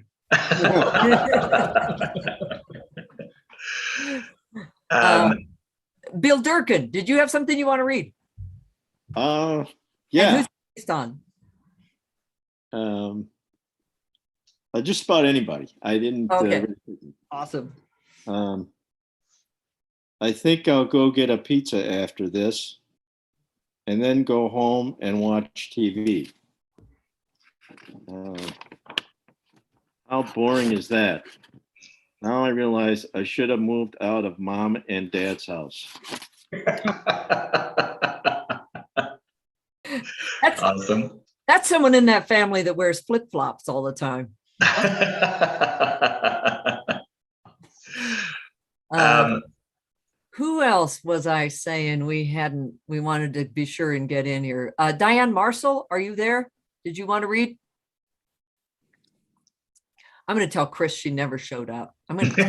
Bill Durkin, did you have something you want to read? Yeah. And who's based on? Just about anybody. I didn't. Okay. Awesome. I think I'll go get a pizza after this, and then go home and watch TV. How boring is that? Now I realize I should have moved out of mom and dad's house. That's awesome. That's someone in that family that wears flip-flops all the time. Who else was I saying we wanted to be sure and get in here? Diane Marcel, are you there? Did you want to read? I'm going to tell Chris she never showed up. I'm going to.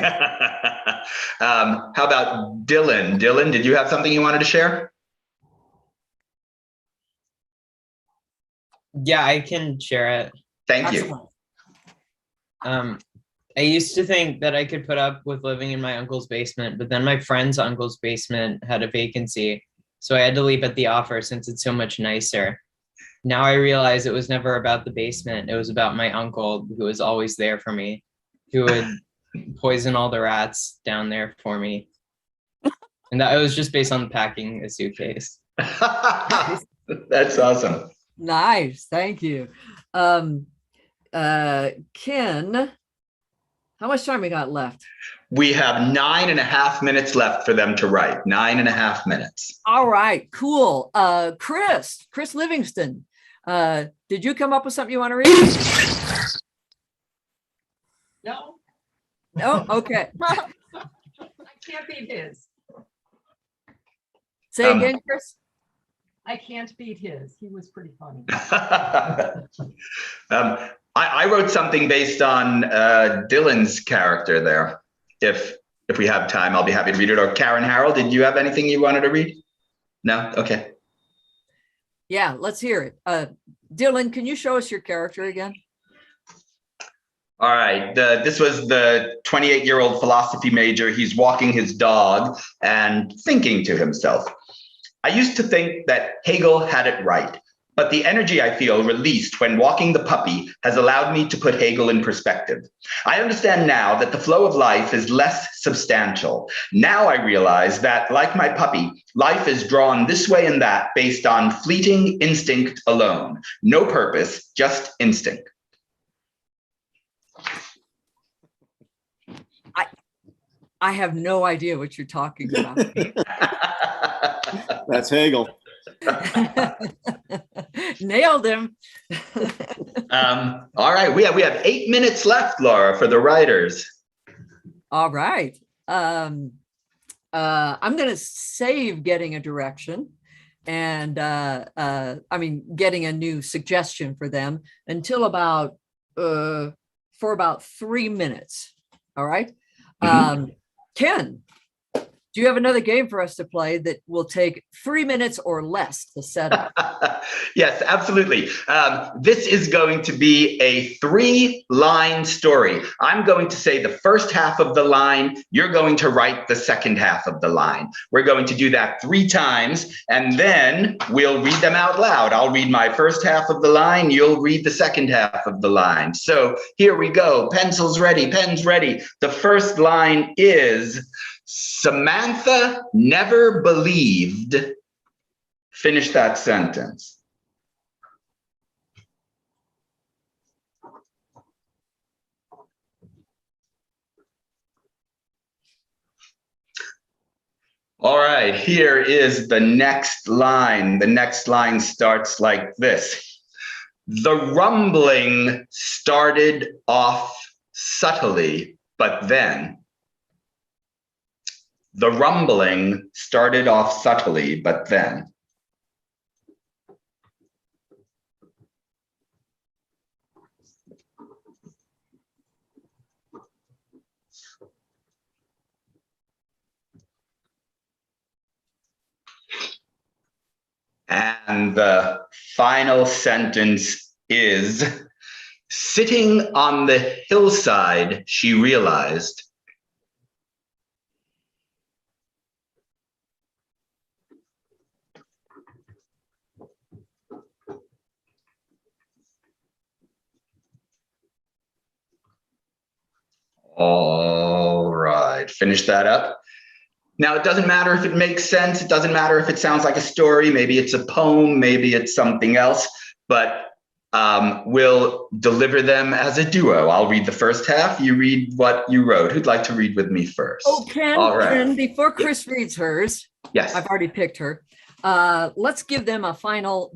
How about Dylan? Dylan, did you have something you wanted to share? Yeah, I can share it. Thank you. I used to think that I could put up with living in my uncle's basement, but then my friend's uncle's basement had a vacancy, so I had to leave at the offer since it's so much nicer. Now I realize it was never about the basement. It was about my uncle, who was always there for me, who would poison all the rats down there for me. And that it was just based on packing a suitcase. That's awesome. Nice. Thank you. Ken, how much time we got left? We have 9.5 minutes left for them to write. 9.5 minutes. All right, cool. Chris Livingston, did you come up with something you want to read? No. No? Okay. I can't beat his. Say again, Chris? I can't beat his. He was pretty funny. I wrote something based on Dylan's character there. If we have time, I'll be happy to read it. Or Karen Harrell, did you have anything you wanted to read? No? Okay. Yeah, let's hear it. Dylan, can you show us your character again? All right. This was the 28-year-old philosophy major. He's walking his dog and thinking to himself, I used to think that Hegel had it right, but the energy I feel released when walking the puppy has allowed me to put Hegel in perspective. I understand now that the flow of life is less substantial. Now I realize that, like my puppy, life is drawn this way and that based on fleeting instinct alone. No purpose, just instinct. I have no idea what you're talking about. That's Hegel. Nailed him. All right, we have 8 minutes left, Laura, for the writers. All right. I'm going to save getting a direction and getting a new suggestion for them until about for about 3 minutes. All right. Ken, do you have another game for us to play that will take 3 minutes or less to set up? Yes, absolutely. This is going to be a 3-line story. I'm going to say the first half of the line. You're going to write the second half of the line. We're going to do that 3 times, and then we'll read them out loud. I'll read my first half of the line. You'll read the second half of the line. So here we go. Pencils ready, pens ready. The first line is, Samantha never believed. Finish that sentence. All right, here is the next line. The next line starts like this. The rumbling started off subtly, but then. The rumbling started off subtly, but then. And the final sentence is, sitting on the hillside, she realized. All right, finish that up. Now, it doesn't matter if it makes sense. It doesn't matter if it sounds like a story. Maybe it's a poem. Maybe it's something else. But we'll deliver them as a duo. I'll read the first half. You read what you wrote. Who'd like to read with me first? Oh, Ken, all right. Ken, before Chris reads hers, yes, I've already picked her. Let's give them a final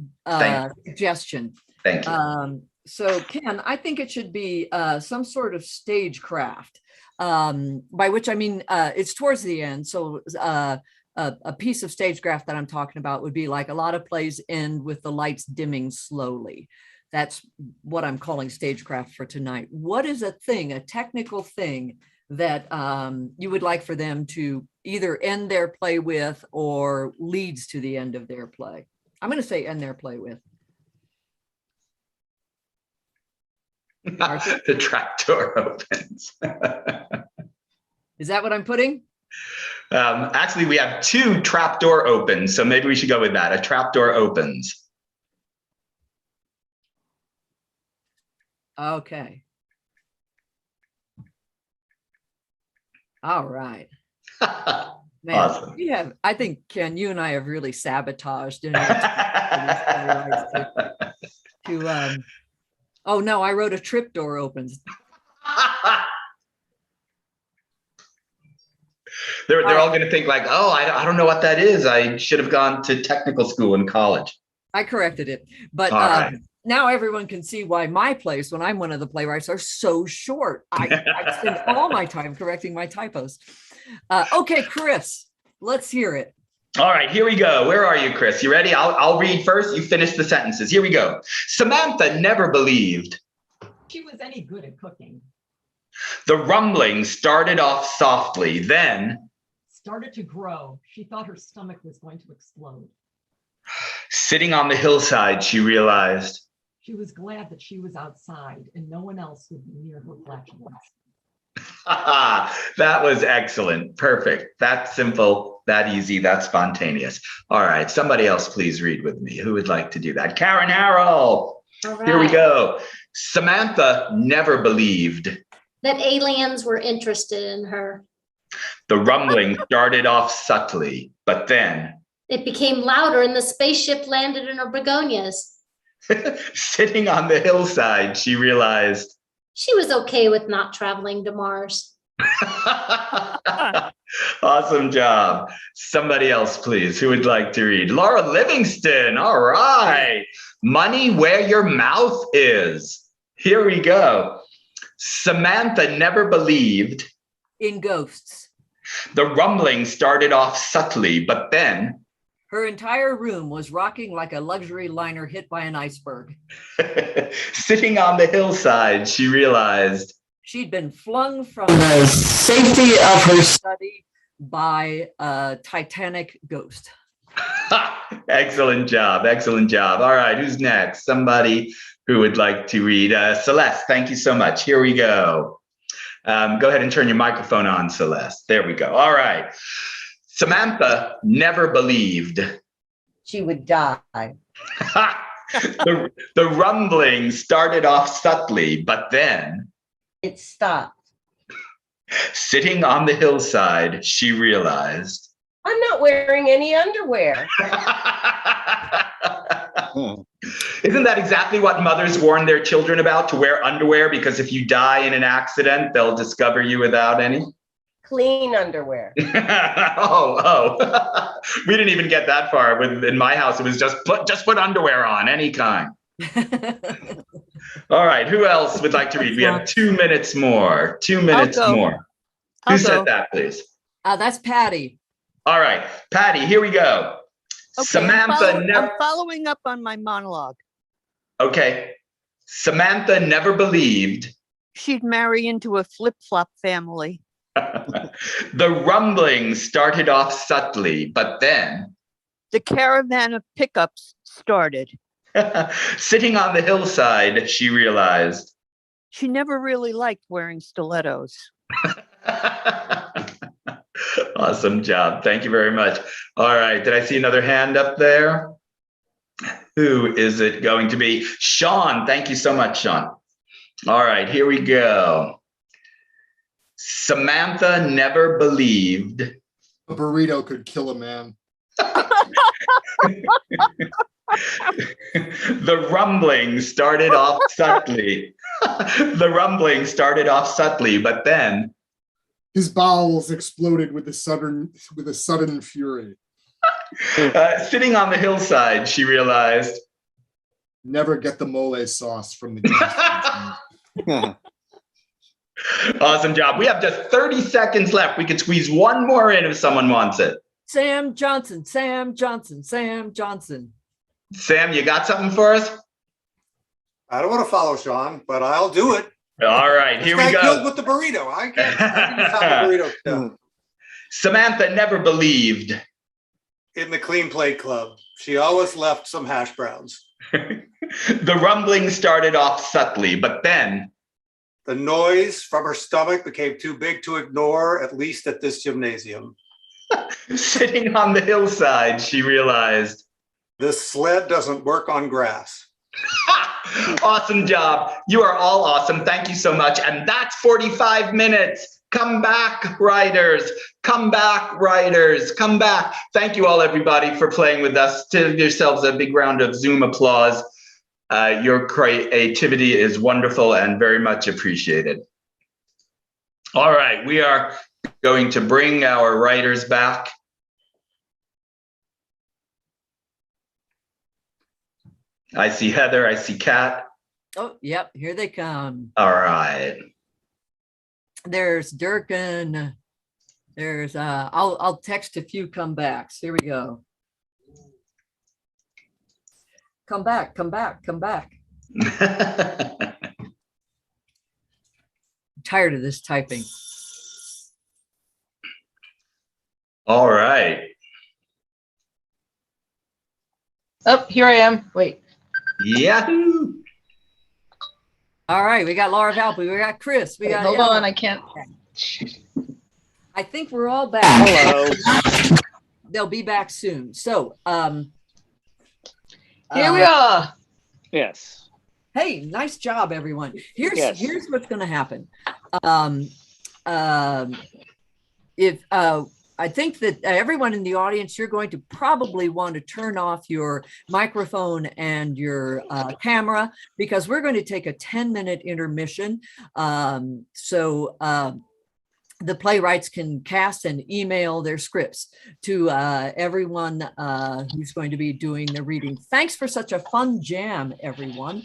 suggestion. Thank you. So, Ken, I think it should be some sort of stagecraft, by which I mean it's towards the end. So a piece of stagecraft that I'm talking about would be like a lot of plays end with the lights dimming slowly. That's what I'm calling stagecraft for tonight. What is a thing, a technical thing that you would like for them to either end their play with or leads to the end of their play? I'm going to say end their play with. The trapdoor opens. Is that what I'm putting? Actually, we have 2 trapdoor opens, so maybe we should go with that. A trapdoor opens. Okay. All right. Man, awesome. I think, Ken, you and I have really sabotaged oh no, I wrote a trapdoor opens. They're all going to think like, oh, I don't know what that is. I should have gone to technical school in college. I corrected it, but right. Now everyone can see why my plays, when I'm one of the playwrights, are so short. I spend all my time correcting my typos. Okay, Chris, let's hear it. All right, here we go. Where are you, Chris? You ready? I'll read first. You finish the sentences. Here we go. Samantha never believed she was any good at cooking. The rumbling started off softly, then started to grow. She thought her stomach was going to explode. Sitting on the hillside, she realized she was glad that she was outside and no one else would be near her flatulence. That was excellent. Perfect. That simple, that easy, that spontaneous. All right, somebody else please read with me. Who would like to do that? Karen Harrell. Right. Here we go. Samantha never believed that aliens were interested in her. The rumbling started off subtly, but then it became louder and the spaceship landed in her begonias. Sitting on the hillside, she realized she was okay with not traveling to Mars. Awesome job. Somebody else, please. Who would like to read? Laura Livingston. All right. Money where your mouth is. Here we go. Samantha never believed in ghosts. The rumbling started off subtly, but then her entire room was rocking like a luxury liner hit by an iceberg. sitting on the hillside, she realized she'd been flung from the safety of her study by a Titanic ghost. Excellent job. Excellent job. All right, who's next? Somebody who would like to read. Celeste, thank you so much. Here we go. Go ahead and turn your microphone on, Celeste. There we go. All right. Samantha never believed she would die. the rumbling started off subtly, but then it stopped. Sitting on the hillside, she realized I'm not wearing any underwear. Isn't that exactly what mothers warn their children about, to wear underwear? Because if you die in an accident, they'll discover you without any? Clean underwear. Oh. We didn't even get that far. In my house, it was just put underwear on, any kind. All right, who else would like to read? We have 2 minutes more. 2 minutes more. Who said that, please? That's Patty. All right, Patty, here we go. Okay, Samantha I'm following up on my monologue. Okay. Samantha never believed she'd marry into a flip-flop family. The rumbling started off subtly, but then the caravan of pickups started. Sitting on the hillside, she realized she never really liked wearing stilettos. Awesome job. Thank you very much. All right. Did I see another hand up there? Who is it going to be? Sean. Thank you so much, Sean. All right. Here we go. Samantha never believed a burrito could kill a man. The rumbling started off subtly. The rumbling started off subtly, but then his bowels exploded with a sudden fury. Sitting on the hillside, she realized never get the mole sauce from the gas station. Awesome job. We have just 30 seconds left. We could squeeze one more in if someone wants it. Sam Johnson, Sam Johnson, Sam Johnson. Sam, you got something for us? I don't want to follow Sean, but I'll do it. All right, here we go. Killed with the burrito. I can't have the burrito. No. Samantha never believed in the Clean Plate Club. She always left some hash browns. The rumbling started off subtly, but then the noise from her stomach became too big to ignore, at least at this gymnasium. Sitting on the hillside, she realized this sled doesn't work on grass. Awesome job. You are all awesome. Thank you so much. And that's 45 minutes. Come back, writers. Come back, writers. Come back. Thank you all, everybody, for playing with us. Give yourselves a big round of Zoom applause. Your creativity is wonderful and very much appreciated. All right, we are going to bring our writers back. I see Heather, I see Kat. Oh, yep, here they come. All right. There's Durkin. There's I'll text a few comebacks. Here we go. Come back, come back, come back. I'm tired of this typing. All right. Oh, here I am. Wait. Yahoo! All right, we got Laura Valpy, we got Chris, we got hold on, I can't. I think we're all back. Hello. They'll be back soon. So here we are. Yes. Hey, nice job, everyone. Here's what's going to happen. I think that everyone in the audience, you're going to probably want to turn off your microphone and your camera, because we're going to take a 10-minute intermission. The playwrights can cast and email their scripts to everyone who's going to be doing the reading. Thanks for such a fun jam, everyone.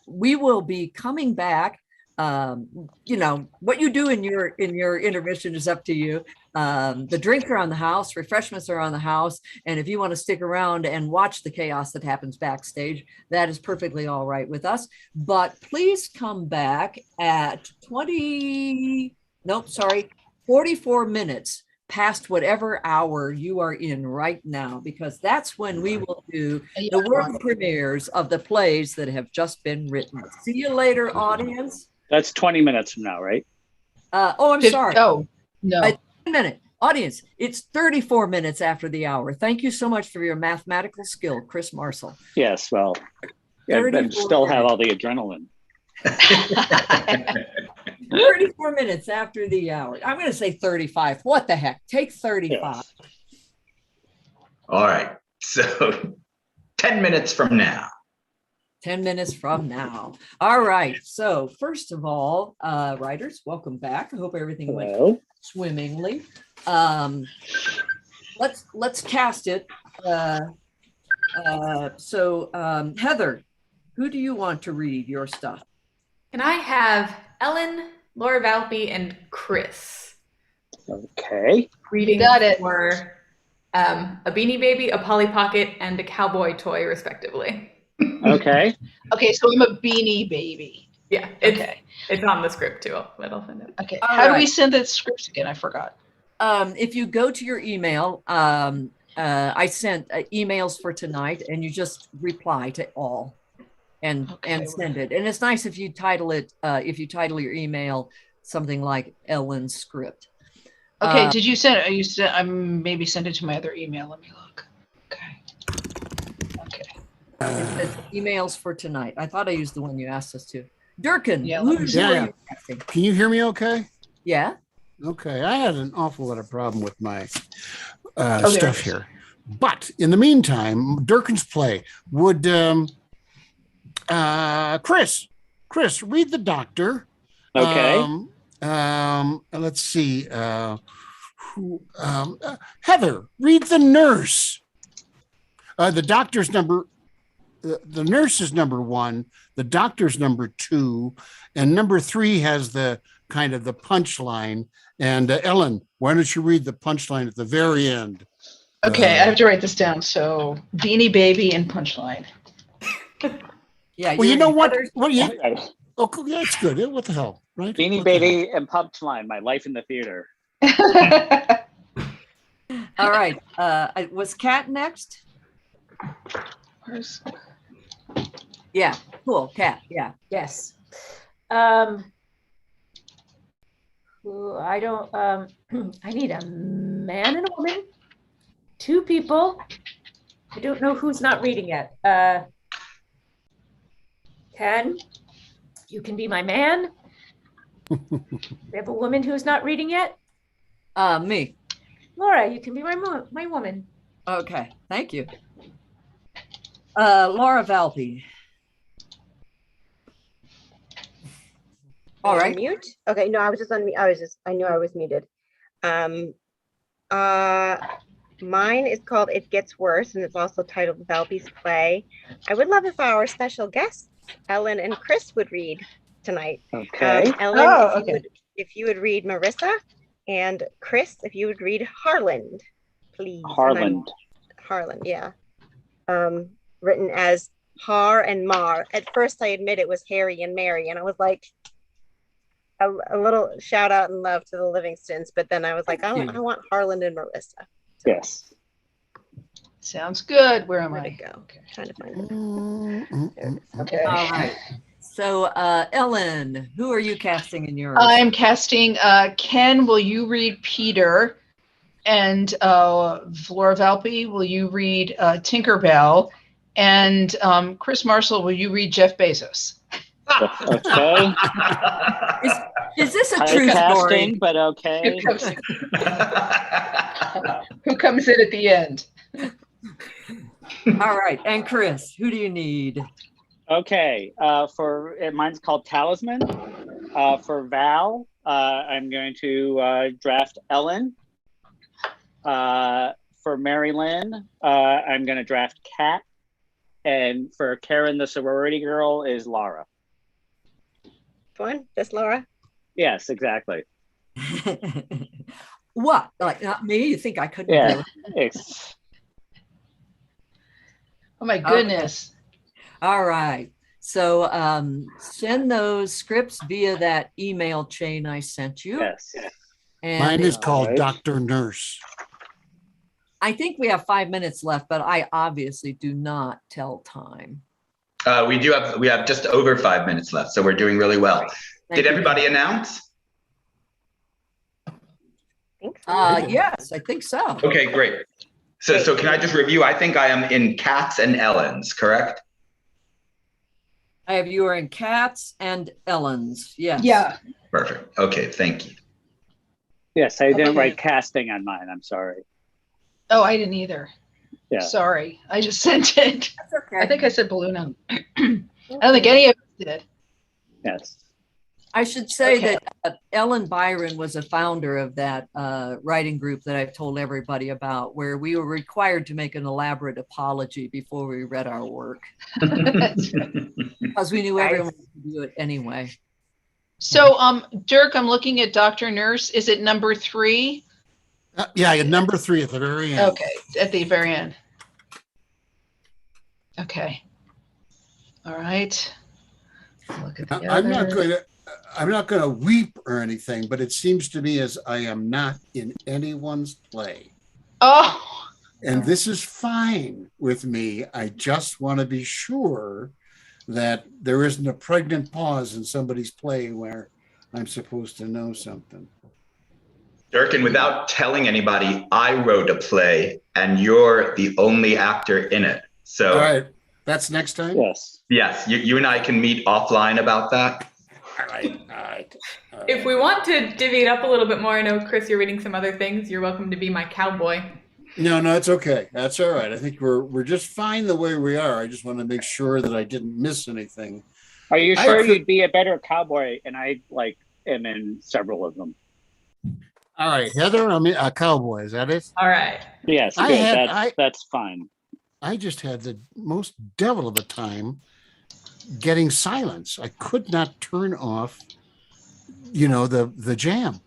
We will be coming back You know, what you do in your intermission is up to you. The drinks are on the house, refreshments are on the house, and if you want to stick around and watch the chaos that happens backstage, that is perfectly all right with us. But please come back at 44 minutes past whatever hour you are in right now, because that's when we will do the world premieres of the plays that have just been written. See you later, audience. That's 20 minutes from now, right? I'm sorry. Oh, no. 1 minute. Audience, it's 34 minutes after the hour. Thank you so much for your mathematical skill, Chris Marshall. Yes, well, I still have all the adrenaline. 34 minutes after the hour. I'm going to say 35. What the heck? Take 35. Yes. All right. So 10 minutes from now. 10 minutes from now. All right. So first of all, writers, welcome back. I hope everything went swimmingly. Let's cast it. Heather, who do you want to read your stuff? Can I have Ellen, Laura Valpy, and Chris Okay. reading Got it. for a Beanie Baby, a Polly Pocket, and a cowboy toy, respectively? Okay. Okay, so I'm a Beanie Baby. Yeah, it's on the script too. I'll send it. Okay. All How do we right. send the scripts again? I forgot. If you go to your email, I sent emails for tonight, and you just reply to all and send it. And it's nice if you title it, if you title your email something like Ellen's script. Okay, did you send it? You said I maybe send it to my other email. Let me look. It's emails for tonight. I thought I used the one you asked us to. Durkin, Yeah, who are you casting? Can you hear me okay? Yeah. Okay, I had an awful lot of problem with my there stuff it is. here. But in the meantime, Durkin's play would Chris, read the doctor. Okay. Let's see. Heather, read the nurse. The doctor's number. The nurse is number 1. The doctor's number 2, and number 3 has the kind of the punchline. And Ellen, why don't you read the punchline at the very end? Okay, I have to write this down. So Beanie Baby and punchline. Yeah. Well, you know what? What you? Oh, cool. Yeah, it's good. What the hell, right? Beanie Baby and Punchline, my life in the theater. All right. Was Kat next? Yeah. Cool. Kat. Yeah. Yes. I don't, I need a man and a woman, 2 people. I don't know who's not reading yet. Ken, you can be my man. We have a woman who's not reading yet. Me. Laura, you can be my woman. Okay. Thank you. Laura Valpy. All right. Mute. Okay. No, I was just on mute. I knew I was muted. Mine is called It Gets Worse, and it's also titled Valpy's Play. I would love if our special guests, Ellen and Chris, would read tonight. Okay. Ellen, if you would read Marissa, and Chris, if you would read Harland, please. Harland. Harland, yeah. Written as Har and Mar. At first, I admit it was Harry and Mary, and I was like, a little shout out and love to the Livingstons, but then I was like, I want Harland and Marissa. Yes. Sounds good. Where am Where'd I? it go? Trying to find it. Okay. All right. So, Ellen, who are you casting in yours? I'm casting Ken. Will you read Peter? And Laura Valpy, will you read Tinkerbell? And Chris Marshall, will you read Jeff Bezos? Okay. Is this a High true casting, story? but okay. Who comes in at the end? All right. And Chris, who do you need? Okay. Mine's called Talisman. For Val, I'm going to draft Ellen. For Mary Lynn, I'm going to draft Kat. And for Karen, the sorority girl, is Laura. one? This Laura? Yes, exactly. What? Like not me? You think I couldn't Yeah. do it? It's, Oh my goodness. All right. So send those scripts via that email chain I sent you. yes. And Mine is called Alright. Dr. Nurse. I think we have 5 minutes left, but I obviously do not tell time. We have just over 5 minutes left, so we're doing really well. Did you. everybody announce? Yes, I think so. Okay, great. So can I just review? I think I am in Cats and Ellens, correct? I have you are in Cats and Ellens. Yes. Yeah. Perfect. Okay, thank you. Yes, I didn't Okay. write casting on mine. I'm sorry. Oh, I didn't either. Yeah. Sorry. I just sent it. That's okay. I think I said balloon on. I don't think any of us did. Yes. I should say Okay. that Ellen Byron was a founder of that writing group that I've told everybody about, where we were required to make an elaborate apology before we read our work. Because we knew everyone would do it anyway. So, Dirk, I'm looking at Dr. Nurse. Is it number 3? Yeah, number 3 at the very end. Okay, at the very end. Okay. All right. Look at the I'm not other. going to. I'm not going to weep or anything, but it seems to me as I am not in anyone's play. Oh. And this is fine with me. I just want to be sure that there isn't a pregnant pause in somebody's play where I'm supposed to know something. Dirk, and without telling anybody, I wrote a play and you're the only actor in it. So All right, that's next time? Yes. yes, you and I can meet offline about that. All right. If we want to divvy it up a little bit more, I know, Chris, you're reading some other things. You're welcome to be my cowboy. No, it's okay. That's all right. I think we're just fine the way we are. I just want to make sure that I didn't miss anything. Are you sure you'd be a better cowboy? And I am in several of them. All right, Heather, I'm a cowboy. Is that it? All right. Yes, good. That's fine. I just had the most devil of a time getting silence. I could not turn off, the jam.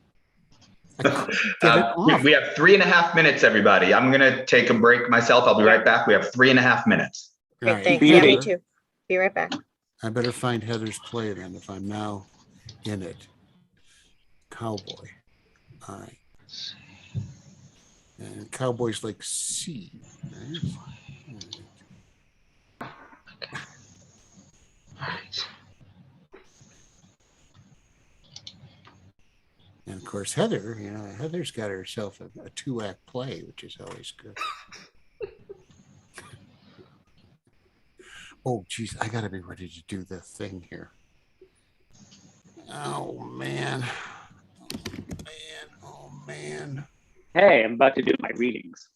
I couldn't get it off. We have 3.5 minutes, everybody. I'm going to take a break myself. I'll be right back. We have 3.5 minutes. All right. Thanks. Yeah, me too. Be right back. I better find Heather's play then if I'm now in it. Cowboy. All right. And cowboys like C. Right? All right. And of course, Heather, Heather's got herself a 2-act play, which is always good. Oh, geez, I got to be ready to do the thing here. Oh, man. Oh, man. Hey, I'm about to do my readings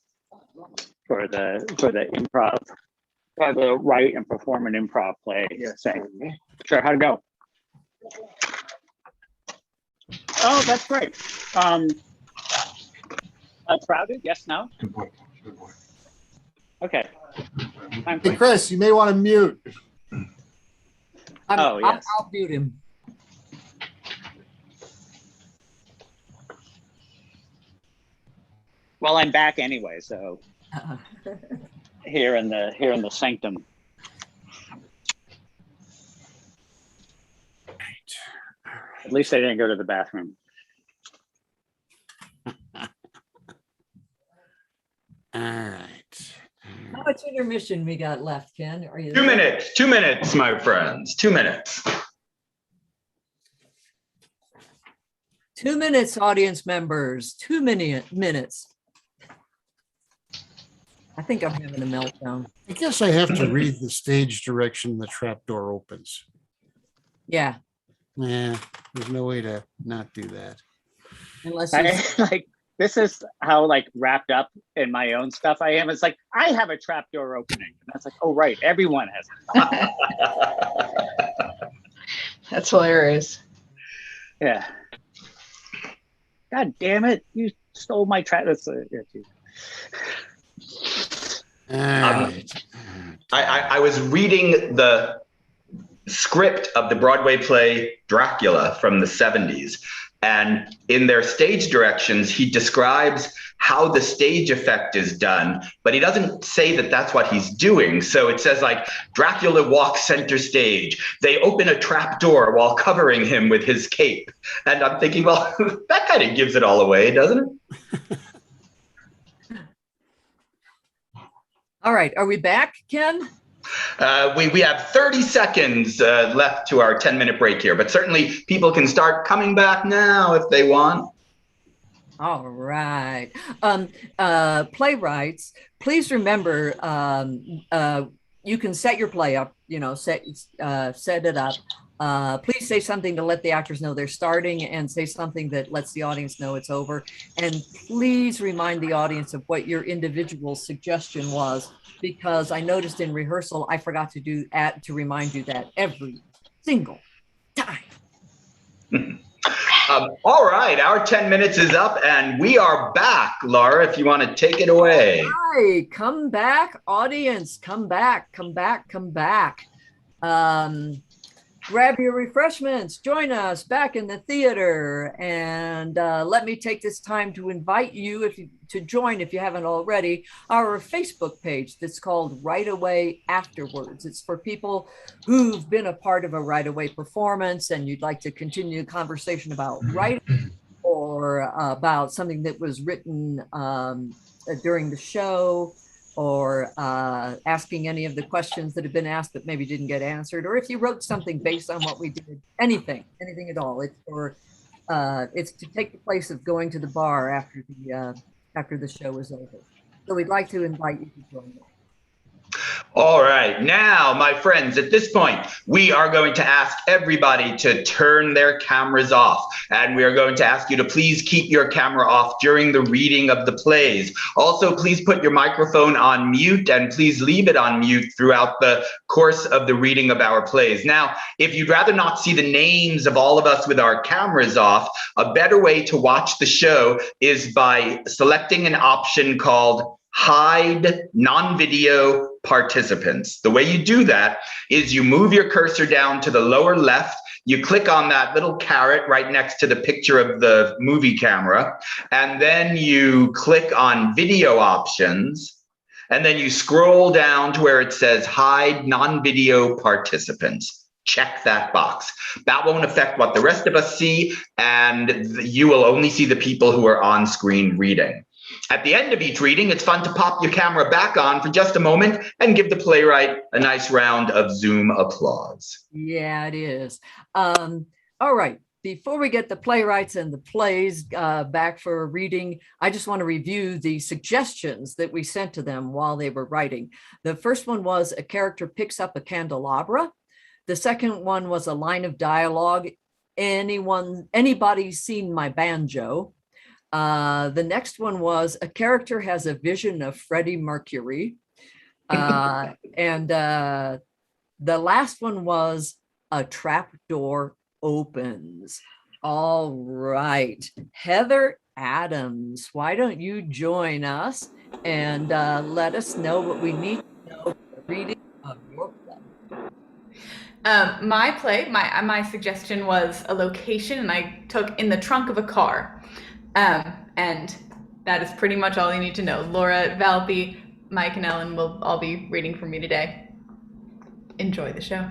for the improv, for the write and perform an improv play thing. Sure, how'd it go? Oh, that's great. Crowded? Yes, no? Good boy. Okay. Hey, Chris, you may want to mute. Oh, yes. I'll mute him. Well, I'm back anyway, so here in the sanctum. At least I didn't go to the bathroom. All right. How much intermission we got left, Ken? Are you 2 minutes. 2 minutes, my friends. 2 minutes. 2 minutes, audience members. 2 minutes. I think I'm having a meltdown. I guess I have to read the stage direction the trapdoor opens. Yeah. Yeah, there's no way to not do that. Unless this is how wrapped up in my own stuff I am. It's I have a trapdoor opening. And that's oh right, everyone has it. That's hilarious. Yeah. God damn it! You stole my trap. That's I was reading the script of the Broadway play Dracula from the 70s. And in their stage directions, he describes how the stage effect is done, but he doesn't say that that's what he's doing. So it says like, Dracula walks center stage. They open a trap door while covering him with his cape. And I'm thinking, well, that kind of gives it all away, doesn't it? All right, are we back, Ken? We have 30 seconds left to our 10-minute break here, but certainly people can start coming back now if they want. All right. Playwrights, please remember, you can set your play up, set it up. Please say something to let the actors know they're starting, and say something that lets the audience know it's over. And please remind the audience of what your individual suggestion was, because I noticed in rehearsal, I forgot to remind you that every single time. All right, our 10 minutes is up and we are back. Laura, if you want to take it away. Hi, come back, audience, come back. Grab your refreshments, join us back in the theater, and let me take this time to invite you to join, if you haven't already, our Facebook page that's called Right Away Afterwards. It's for people who've been a part of a Right Away performance and you'd like to continue a conversation about writing or about something that was written during the show, or asking any of the questions that have been asked but maybe didn't get answered, or if you wrote something based on what we did, anything at all. It's to take the place of going to the bar after the show is over. So we'd like to invite you to join us. All right, now, my friends, at this point, we are going to ask everybody to turn their cameras off, and we are going to ask you to please keep your camera off during the reading of the plays. Also, please put your microphone on mute, and please leave it on mute throughout the course of the reading of our plays. Now, if you'd rather not see the names of all of us with our cameras off, a better way to watch the show is by selecting an option called Hide Non-Video Participants. The way you do that is you move your cursor down to the lower left, you click on that little caret right next to the picture of the movie camera, and then you click on Video Options, and then you scroll down to where it says Hide Non-Video Participants. Check that box. That won't affect what the rest of us see, and you will only see the people who are on screen reading. At the end of each reading, it's fun to pop your camera back on for just a moment and give the playwright a nice round of Zoom applause. Yeah, it is. All right. Before we get the playwrights and the plays back for reading, I just want to review the suggestions that we sent to them while they were writing. The first one was a character picks up a candelabra. The second one was a line of dialogue. Anybody seen my banjo? The next one was a character has a vision of Freddie Mercury. And the last one was a trap door opens. All right, Heather Adams, why don't you join us and let us know what we need to know for the reading of your play. My play, my suggestion was a location, and I took in the trunk of a car. And that is pretty much all you need to know. Laura, Valpy, Mike, and Ellen will all be reading for me today. Enjoy the show.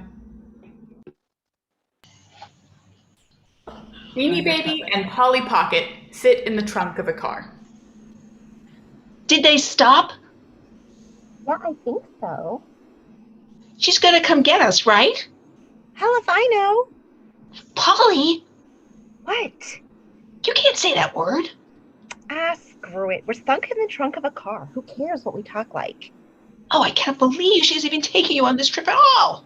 Beanie Baby and Polly Pocket sit in the trunk of a car. Did they stop? Yeah, I think so. She's gonna come get us, right? Hell if I know. Polly? What? You can't say that word. Ah, screw it. We're stuck in the trunk of a car. Who cares what we talk like? Oh, I can't believe she's even taking you on this trip at all.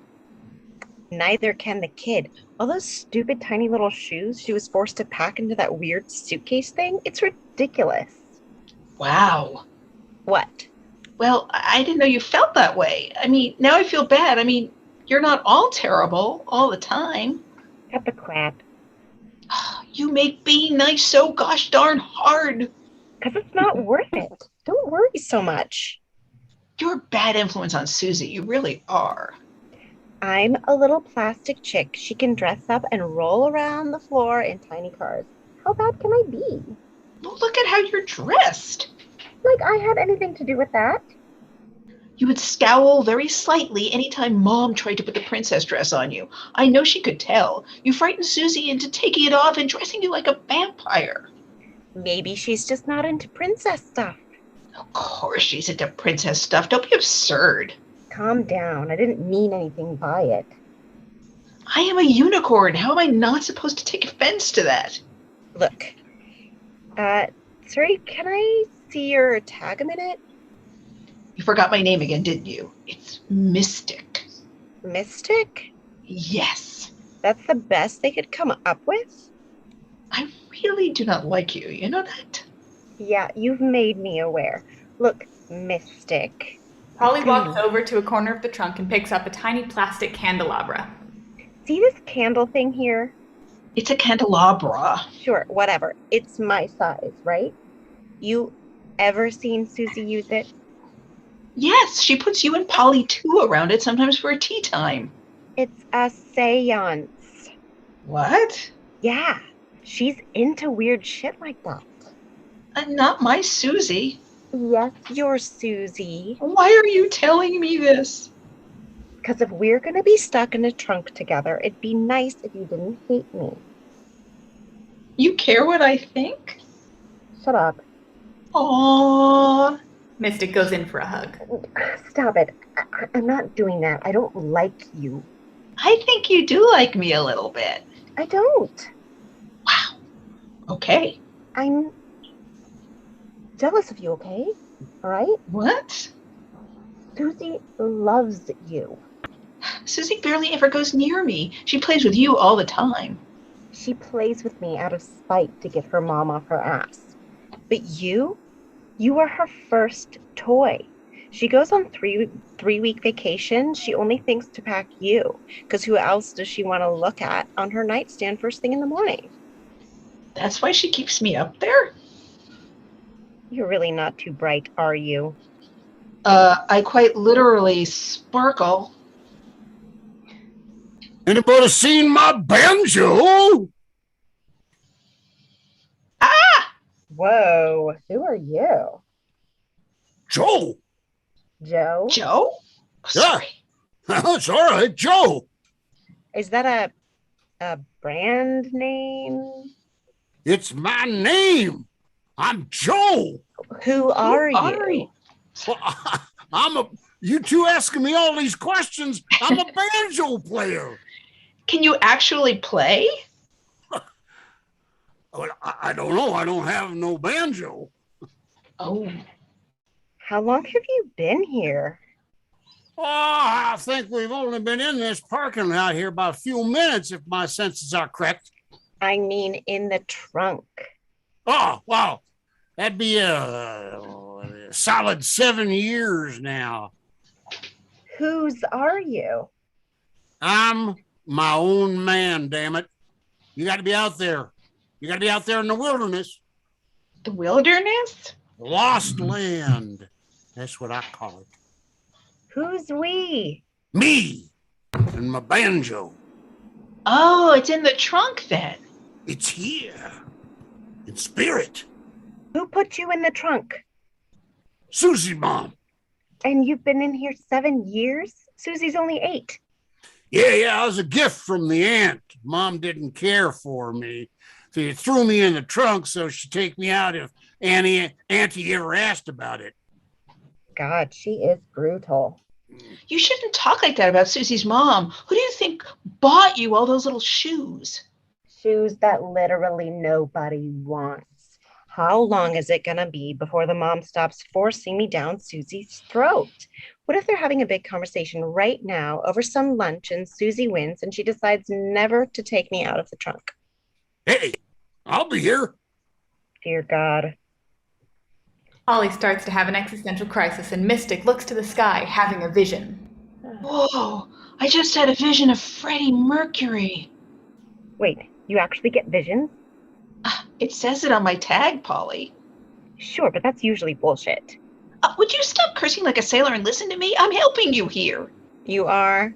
Neither can the kid. All those stupid tiny little shoes she was forced to pack into that weird suitcase thing, it's ridiculous. Wow. What? Well, I didn't know you felt that way. I mean, now I feel bad. I mean, you're not all terrible all the time. Cut the crap. You make being nice so gosh darn hard. Because it's not worth it. Don't worry so much. You're a bad influence on Susie. You really are. I'm a little plastic chick. She can dress up and roll around the floor in tiny cars. How bad can I be? Well, look at how you're dressed. Like I had anything to do with that? You would scowl very slightly anytime Mom tried to put the princess dress on you. I know she could tell. You frightened Susie into taking it off and dressing you like a vampire. Maybe she's just not into princess stuff. Of course she's into princess stuff. Don't be absurd. Calm down. I didn't mean anything by it. I am a unicorn. How am I not supposed to take offense to that? Look, sorry, can I see your tag a minute? You forgot my name again, didn't you? It's Mystic. Mystic? Yes. That's the best they could come up with? I really do not like you. You know that? Yeah, you've made me aware. Look, Mystic. Polly walks over to a corner of the trunk and picks up a tiny plastic candelabra. See this candle thing here? It's a candelabra. Sure, whatever. It's my size, right? You ever seen Susie use it? Yes, she puts you and Polly too around it sometimes for a tea time. It's a seance. What? Yeah, she's into weird shit like that. Not my Susie. Yes, your Susie. Why are you telling me this? Because if we're going to be stuck in a trunk together, it'd be nice if you didn't hate me. You care what I think? Shut up. Aww. Mystic goes in for a hug. Stop it. I'm not doing that. I don't like you. I think you do like me a little bit. I don't. Wow. Okay. I'm jealous of you, okay? All right? What? Susie loves you. Susie barely ever goes near me. She plays with you all the time. She plays with me out of spite to get her mom off her ass. But you are her first toy. She goes on three-week vacation. She only thinks to pack you, because who else does she want to look at on her nightstand first thing in the morning? That's why she keeps me up there? You're really not too bright, are you? I quite literally sparkle. Anybody seen my banjo? Ah! Whoa, who are you? Joe. Joe? Joe? Sorry. Yeah. It's all right, Joe. Is that a brand name? It's my name. I'm Joe. Who are you? Well, you two asking me all these questions. I'm a banjo player. Can you actually play? Well, I don't know. I don't have no banjo. Oh. How long have you been here? Oh, I think we've only been in this parking lot here about a few minutes, if my senses are correct. I mean, in the trunk. Oh, wow. That'd be a solid 7 years now. Whose are you? I'm my own man, damn it. You got to be out there. You got to be out there in the wilderness. The wilderness? Lost land. That's what I call it. Who's we? Me and my banjo. Oh, it's in the trunk then. It's here. In spirit. Who put you in the trunk? Susie Mom. And you've been in here 7 years? Susie's only 8. Yeah, it was a gift from the aunt. Mom didn't care for me. So she threw me in the trunk so she'd take me out if Auntie ever asked about it. God, she is brutal. You shouldn't talk like that about Susie's mom. Who do you think bought you all those little shoes? Shoes that literally nobody wants. How long is it going to be before the mom stops forcing me down Susie's throat? What if they're having a big conversation right now over some lunch and Susie wins and she decides never to take me out of the trunk? Hey, I'll be here. Dear God. Ollie starts to have an existential crisis and Mystic looks to the sky, having a vision. Whoa, I just had a vision of Freddie Mercury. Wait, you actually get visions? It says it on my tag, Polly. Sure, but that's usually bullshit. Would you stop cursing like a sailor and listen to me? I'm helping you here. You are?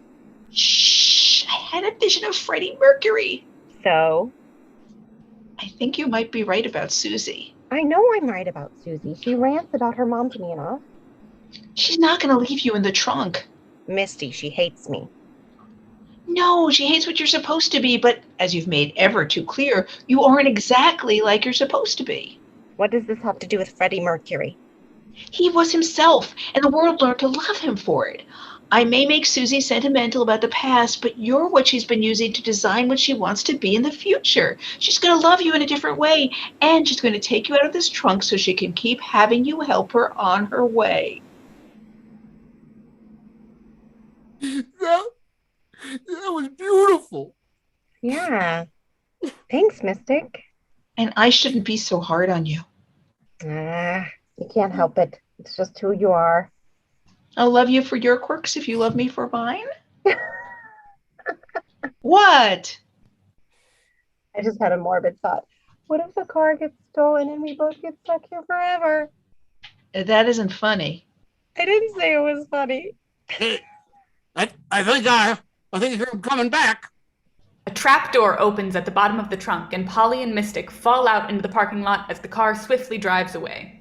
Shh, I had a vision of Freddie Mercury. So? I think you might be right about Susie. I know I'm right about Susie. She rants about her mom to me enough. She's not going to leave you in the trunk. Misty, she hates me. No, she hates what you're supposed to be, but as you've made ever too clear, you aren't exactly like you're supposed to be. What does this have to do with Freddie Mercury? He was himself, and the world learned to love him for it. I may make Susie sentimental about the past, but you're what she's been using to design what she wants to be in the future. She's going to love you in a different way, and she's going to take you out of this trunk so she can keep having you help her on her way. That was beautiful. Yeah. Thanks, Mystic. And I shouldn't be so hard on you. You can't help it. It's just who you are. I'll love you for your quirks if you love me for mine. What? I just had a morbid thought. What if the car gets stolen and we both get stuck here forever? That isn't funny. I didn't say it was funny. Hey, I think you're coming back. A trapdoor opens at the bottom of the trunk, and Polly and Mystic fall out into the parking lot as the car swiftly drives away.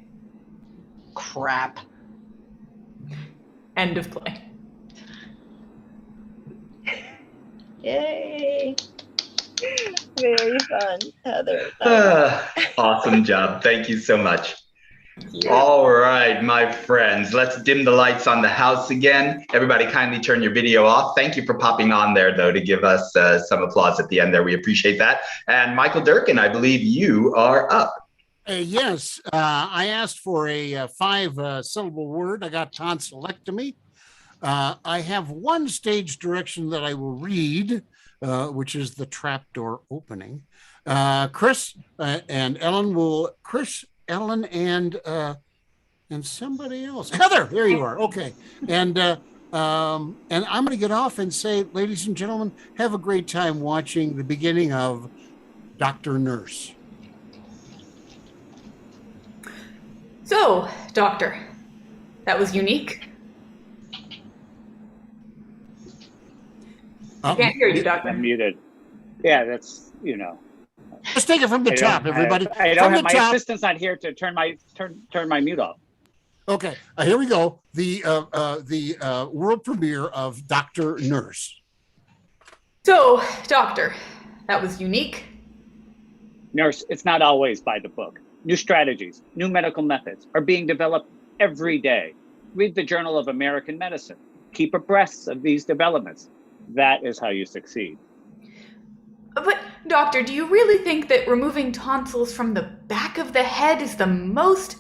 Crap. End of play. Yay. Very fun, Heather. Awesome job. Thank you so much. All right, my friends, let's dim the lights on the house again. Everybody kindly turn your video off. Thank you for popping on there, though, to give us some applause at the end there. We appreciate that. And Michael Durkin, I believe you are up. Yes, I asked for a 5-syllable word. I got tonsillectomy. I have one stage direction that I will read, which is the trapdoor opening. Chris and Ellen will, Ellen and somebody else. Heather, there you are. Okay. And I'm going to get off and say, ladies and gentlemen, have a great time watching the beginning of Dr. Nurse. So, Doctor, that was unique. I can't hear you, Doctor. I'm muted. Yeah, that's, you know. Let's take it from the top, everybody. I don't have From the my top. assistant's not here to turn my mute off. Okay, here we go. The world premiere of Dr. Nurse. So, Doctor, that was unique. Nurse, it's not always by the book. New strategies, new medical methods are being developed every day. Read the Journal of American Medicine. Keep abreast of these developments. That is how you succeed. But, Doctor, do you really think that removing tonsils from the back of the head is the most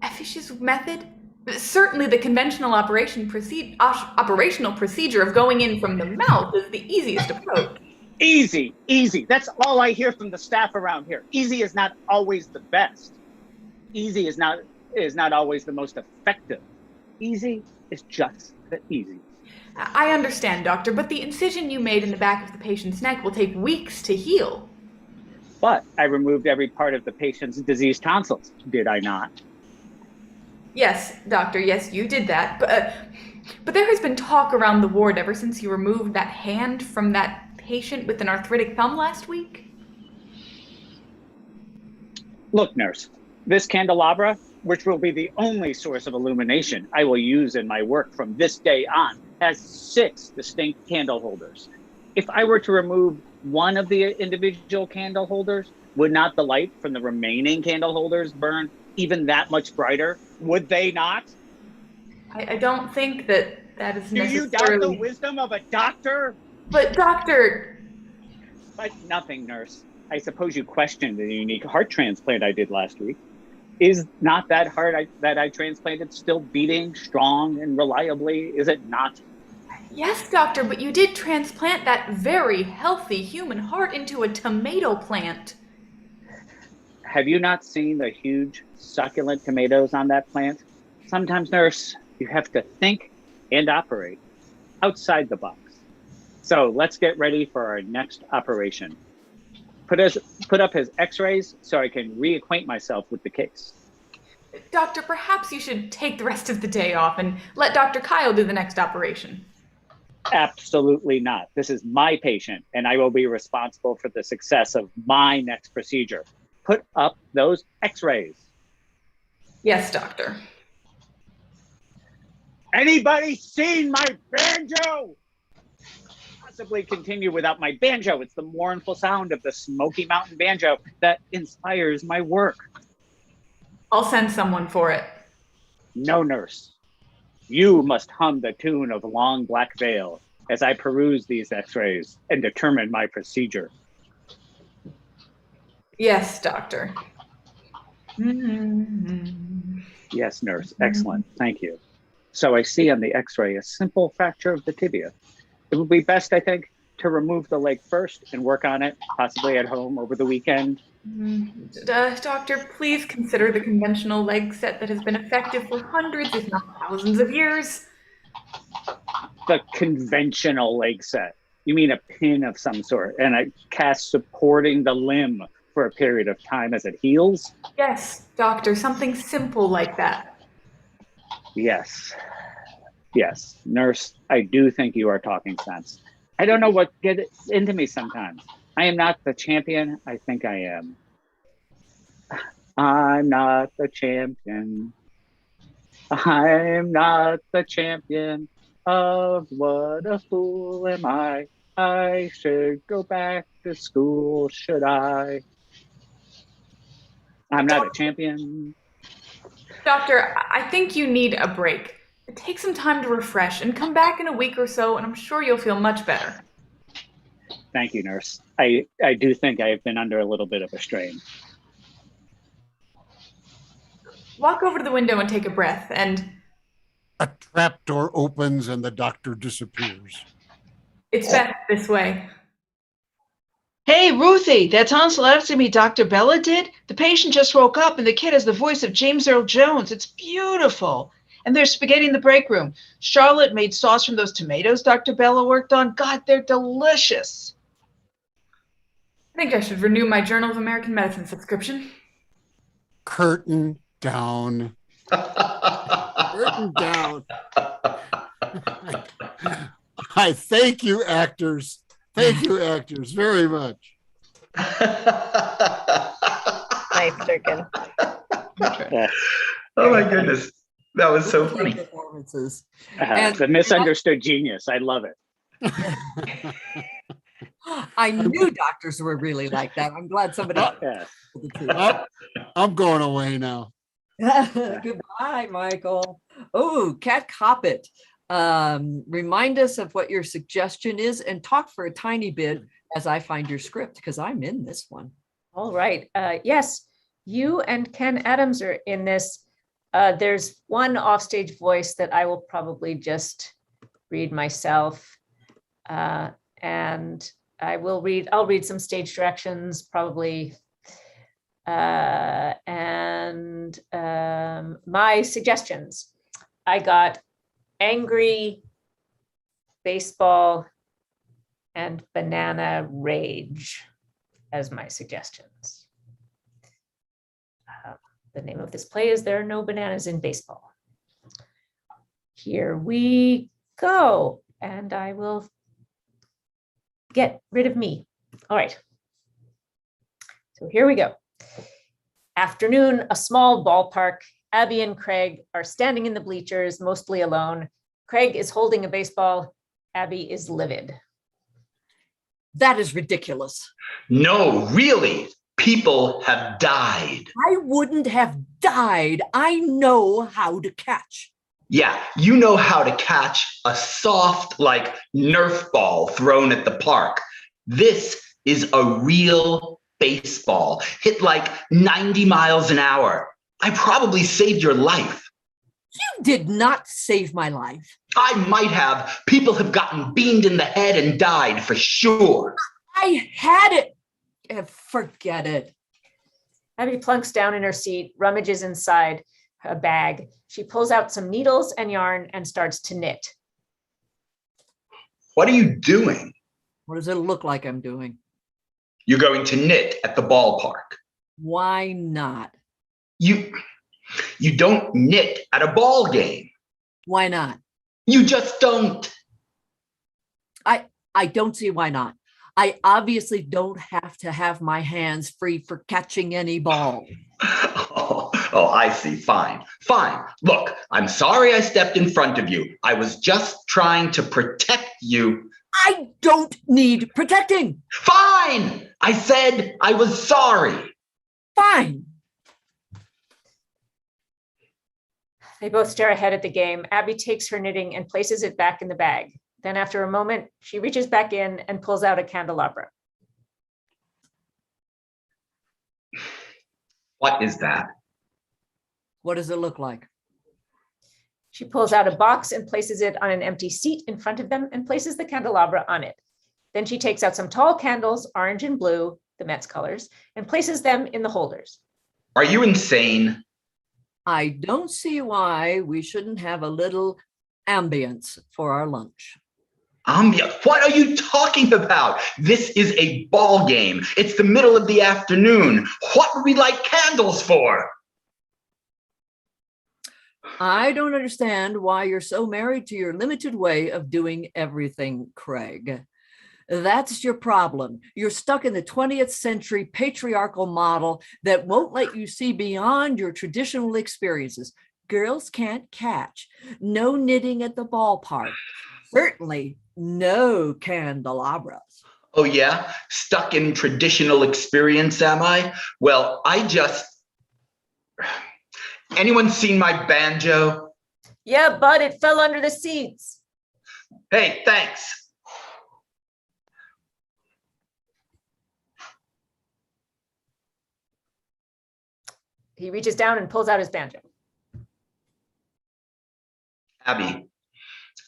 efficient method? Certainly the conventional operational procedure of going in from the mouth is the easiest approach. Easy, easy. That's all I hear from the staff around here. Easy is not always the best. Easy is not always the most effective. Easy is just the easy. I understand, Doctor, but the incision you made in the back of the patient's neck will take weeks to heal. But I removed every part of the patient's diseased tonsils, did I not? Yes, Doctor, yes, you did that. But there has been talk around the ward ever since you removed that hand from that patient with an arthritic thumb last week. Look, nurse, this candelabra, which will be the only source of illumination I will use in my work from this day on, has 6 distinct candle holders. If I were to remove one of the individual candle holders, would not the light from the remaining candle holders burn even that much brighter? Would they not? I don't think that is necessarily... Do you doubt the wisdom of a doctor? But Doctor... But nothing, nurse. I suppose you questioned the unique heart transplant I did last week. Is not that heart that I transplanted still beating strong and reliably? Is it not? Yes, Doctor, but you did transplant that very healthy human heart into a tomato plant. Have you not seen the huge succulent tomatoes on that plant? Sometimes, nurse, you have to think and operate outside the box. So let's get ready for our next operation. Put up his x-rays so I can reacquaint myself with the case. Doctor, perhaps you should take the rest of the day off and let Dr. Kyle do the next operation. Absolutely not. This is my patient, and I will be responsible for the success of my next procedure. Put up those x-rays. Yes, doctor. Anybody seen my banjo? Possibly continue without my banjo. It's the mournful sound of the Smoky Mountain banjo that inspires my work. I'll send someone for it. No, nurse. You must hum the tune of Long Black Veil as I peruse these x-rays and determine my procedure. Yes, doctor. Yes, nurse. Excellent. Thank you. So I see on the x-ray a simple fracture of the tibia. It would be best, I think, to remove the leg first and work on it, possibly at home over the weekend. Doctor, please consider the conventional leg set that has been effective for hundreds, if not thousands of years. The conventional leg set. You mean a pin of some sort and a cast supporting the limb for a period of time as it heals? Yes, doctor, something simple like that. Yes. Yes, nurse, I do think you are talking sense. I don't know what gets into me sometimes. I am not the champion I think I am. I'm not the champion. I'm not the champion of what a fool am I. I should go back to school, should I? I'm not a champion. Doctor, I think you need a break. Take some time to refresh and come back in a week or so, and I'm sure you'll feel much better. Thank you, nurse. I do think I have been under a little bit of a strain. Walk over to the window and take a breath, and A trapdoor opens and the doctor disappears. it's best this way. Hey, Ruthie, that tonsillectomy Dr. Bella did? The patient just woke up and the kid has the voice of James Earl Jones. It's beautiful. And there's spaghetti in the break room. Charlotte made sauce from those tomatoes Dr. Bella worked on. God, they're delicious. I think I should renew my Journal of American Medicine subscription. Curtain down. Curtain down. I thank you, actors. Thank you, actors, very much. Nice, Durkin. Oh my goodness. That was so funny. Performances. It's a misunderstood genius. I love it. I knew doctors were really like that. I'm glad somebody. I'm going away now. Goodbye, Michael. Oh, Kat Coppett. Remind us of what your suggestion is and talk for a tiny bit as I find your script, because I'm in this one. All right. Yes, you and Ken Adams are in this. There's one offstage voice that I will probably just read myself. And I'll read some stage directions probably. And my suggestions. I got angry, baseball, and banana rage as my suggestions. The name of this play is There Are No Bananas in Baseball. Here we go, and I will get rid of me. All right. So here we go. Afternoon, a small ballpark. Abby and Craig are standing in the bleachers, mostly alone. Craig is holding a baseball. Abby is livid. That is ridiculous. No, really. People have died. I wouldn't have died. I know how to catch. Yeah, you know how to catch a soft, like Nerf ball thrown at the park. This is a real baseball, hit like 90 miles an hour. I probably saved your life. You did not save my life. I might have. People have gotten beamed in the head and died for sure. I had it. Forget it. Abby plunks down in her seat, rummages inside a bag. She pulls out some needles and yarn and starts to knit. What are you doing? What does it look like I'm doing? You're going to knit at the ballpark. Why not? You don't knit at a ball game. Why not? You just don't. I don't see why not. I obviously don't have to have my hands free for catching any ball. Oh, I see. Fine. Fine. Look, I'm sorry I stepped in front of you. I was just trying to protect you. I don't need protecting. Fine. I said I was sorry. Fine. They both stare ahead at the game. Abby takes her knitting and places it back in the bag. Then after a moment, she reaches back in and pulls out a candelabra. What is that? What does it look like? She pulls out a box and places it on an empty seat in front of them and places the candelabra on it. Then she takes out some tall candles, orange and blue, the Mets colors, and places them in the holders. Are you insane? I don't see why we shouldn't have a little ambience for our lunch. What are you talking about? This is a ball game. It's the middle of the afternoon. What would we light candles for? I don't understand why you're so married to your limited way of doing everything, Craig. That's your problem. You're stuck in the 20th century patriarchal model that won't let you see beyond your traditional experiences. Girls can't catch. No knitting at the ballpark. Certainly no candelabras. Oh yeah? Stuck in traditional experience, am I? Well, anyone seen my banjo? Yeah, but it fell under the seats. Hey, thanks. He reaches down and pulls out his banjo. Abby,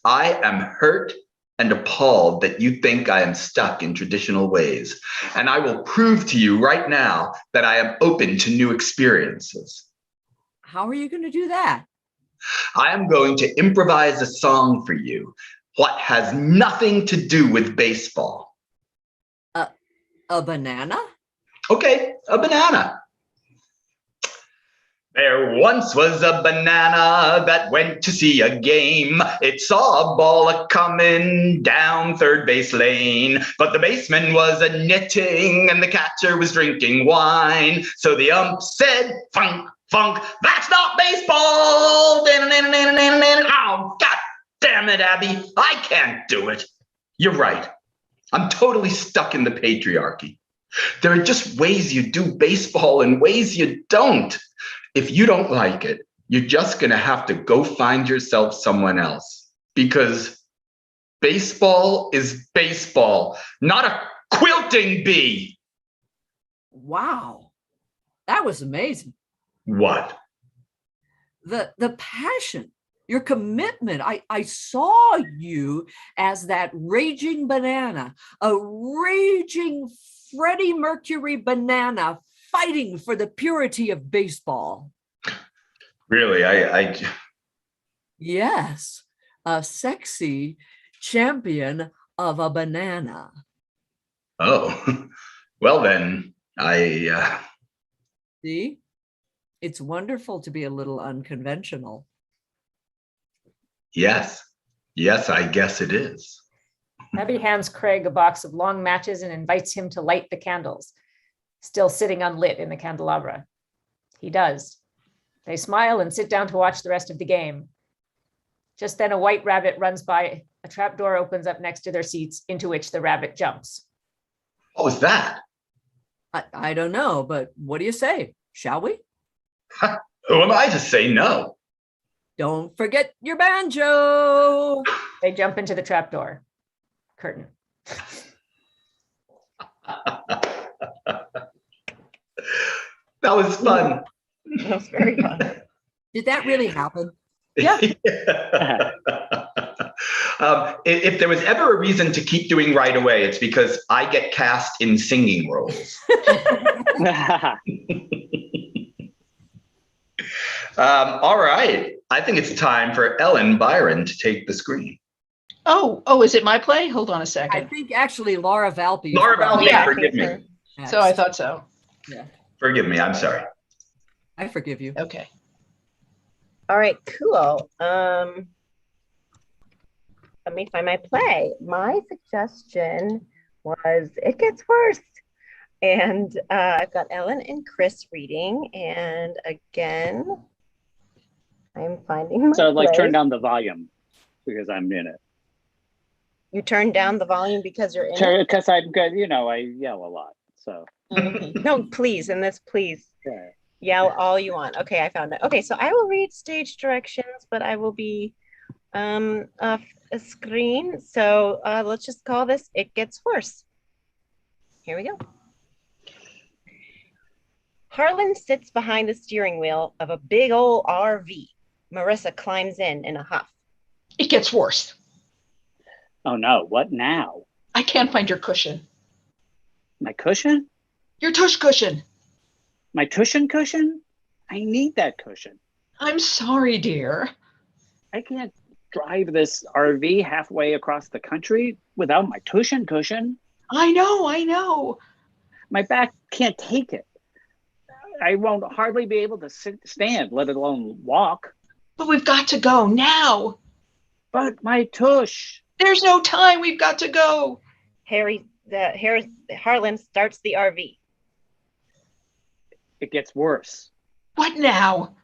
I am hurt and appalled that you think I am stuck in traditional ways. And I will prove to you right now that I am open to new experiences. How are you going to do that? I am going to improvise a song for you. What has nothing to do with baseball. A banana? Okay, a banana. There once was a banana that went to see a game. It saw a ball a-coming down third base lane, but the baseman was a-knitting and the catcher was drinking wine. So the ump said, funk, funk, that's not baseball! Oh, God damn it, Abby, I can't do it. You're right. I'm totally stuck in the patriarchy. There are just ways you do baseball and ways you don't. If you don't like it, you're just going to have to go find yourself someone else, because baseball is baseball, not a quilting bee. Wow, that was amazing. What? The passion, your commitment. I saw you as that raging banana, a raging Freddie Mercury banana fighting for the purity of baseball. Really? Yes, a sexy champion of a banana. Oh, well then, See, it's wonderful to be a little unconventional. Yes, I guess it is. Abby hands Craig a box of long matches and invites him to light the candles, still sitting unlit in the candelabra. He does. They smile and sit down to watch the rest of the game. Just then a white rabbit runs by. A trap door opens up next to their seats, into which the rabbit jumps. What was that? I don't know, but what do you say? Shall we? Who am I to say no? Don't forget your banjo. They jump into the trap door. Curtain. That was fun. That was very fun. Did that really happen? Yeah. If there was ever a reason to keep doing right away, it's because I get cast in singing roles. All right. I think it's time for Ellen Byron to take the screen. Oh, is it my play? Hold on a second. I think actually Laura Valpe. Laura Valpe, Yeah. forgive me. So I thought so. Yeah. Forgive me. I'm sorry. I forgive you. Okay. All right, cool. Let me find my play. My suggestion was It Gets Worse. And I've got Ellen and Chris reading. And again, I'm finding my So like play. turn down the volume because I'm in it. You turn down the volume because you're in it? Because I'm good, you know, I yell a lot. So No, please, in this, please. yeah. Yell all you want. Okay, I found it. Okay, so I will read stage directions, but I will be off a screen. So let's just call this It Gets Worse. Here we go. Harlan sits behind the steering wheel of a big old RV. Marissa climbs in a huff. It gets worse. Oh no, what now? I can't find your cushion. My cushion? Your tush cushion. My cushion? I need that cushion. I'm sorry, dear. I can't drive this RV halfway across the country without my cushion. I know. My back can't take it. I won't hardly be able to stand, let alone walk. But we've got to go now. But my tush. There's no time. We've got to go. Harlan starts the RV. It gets worse. What now?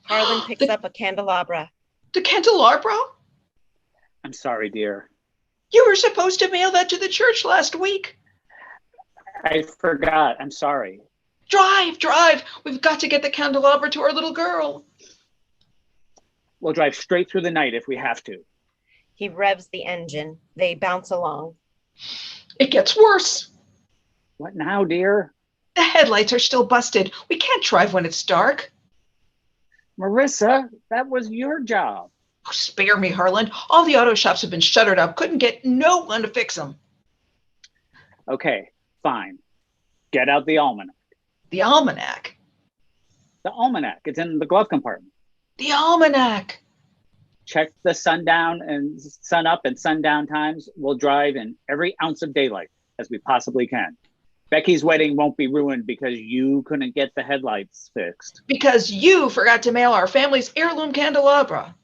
Harlan picks up a candelabra. The candelabra? I'm sorry, dear. You were supposed to mail that to the church last week. I forgot. I'm sorry. Drive. We've got to get the candelabra to our little girl. We'll drive straight through the night if we have to. He revs the engine. They bounce along. It gets worse. What now, dear? The headlights are still busted. We can't drive when it's dark. Marissa, that was your job. Oh, spare me, Harlan. All the auto shops have been shuttered up. Couldn't get no one to fix them. Okay, fine. Get out the almanac. The almanac? The almanac. It's in the glove compartment. The almanac. Check the sundown and sun up and sundown times. We'll drive in every ounce of daylight as we possibly can. Becky's wedding won't be ruined because you couldn't get the headlights fixed. Because you forgot to mail our family's heirloom candelabra.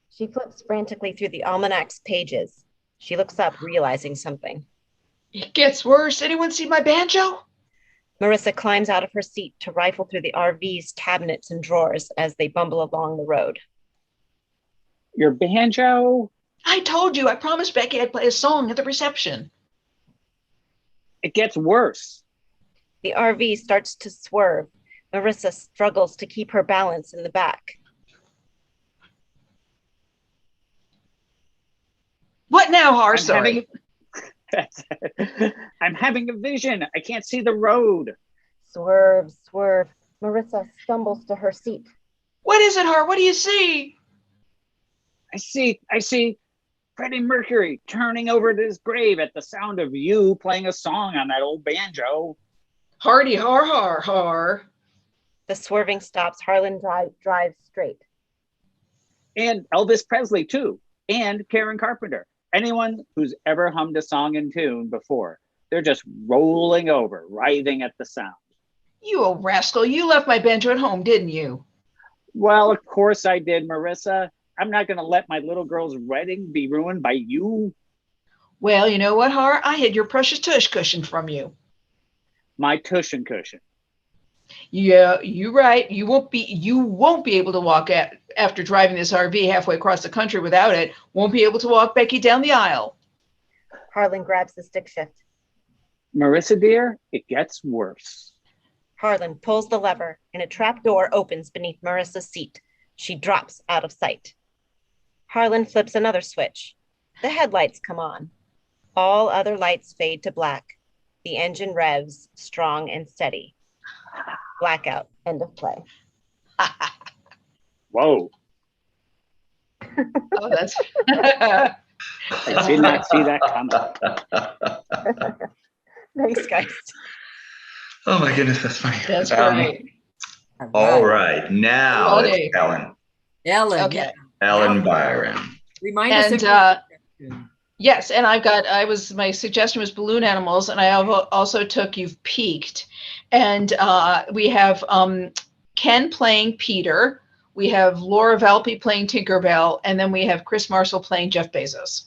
She flips frantically through the almanac's pages. She looks up, realizing something. It gets worse. Anyone see my banjo? Marissa climbs out of her seat to rifle through the RV's cabinets and drawers as they bumble along the road. Your banjo? I told you. I promised Becky I'd play a song at the reception. It gets worse. The RV starts to swerve. Marissa struggles to keep her balance in the back. What now, Har? Sorry. I'm having a vision. I can't see the road. Swerve. Marissa stumbles to her seat. What is it, Har? What do you see? I see Freddie Mercury turning over to his grave at the sound of you playing a song on that old banjo. Hardy, har. The swerving stops. Harlan drives straight. And Elvis Presley, too. And Karen Carpenter. Anyone who's ever hummed a song in tune before, they're just rolling over, writhing at the sound. You old rascal. You left my banjo at home, didn't you? Well, of course I did, Marissa. I'm not going to let my little girl's wedding be ruined by you. Well, you know what, Har? I hid your precious tush cushion from you. My tush and cushion. Yeah, you're right. You won't be able to walk after driving this RV halfway across the country without it. Won't be able to walk Becky down the aisle. Harlan grabs the stick shift. Marissa, dear, it gets worse. Harlan pulls the lever and a trap door opens beneath Marissa's seat. She drops out of sight. Harlan flips another switch. The headlights come on. All other lights fade to black. The engine revs, strong and steady. Blackout. End of play. Whoa. Oh, that's... I did not see that coming. Thanks, guys. Oh my goodness, that's funny. That's great. All right, now it's Ellen. Okay. Yeah. Ellen Byron. Remind us. Yes, and my suggestion was balloon animals, and I also took You've Peaked. And we have Ken playing Peter, we have Laura Valpy playing Tinkerbell, and then we have Chris Marshall playing Jeff Bezos.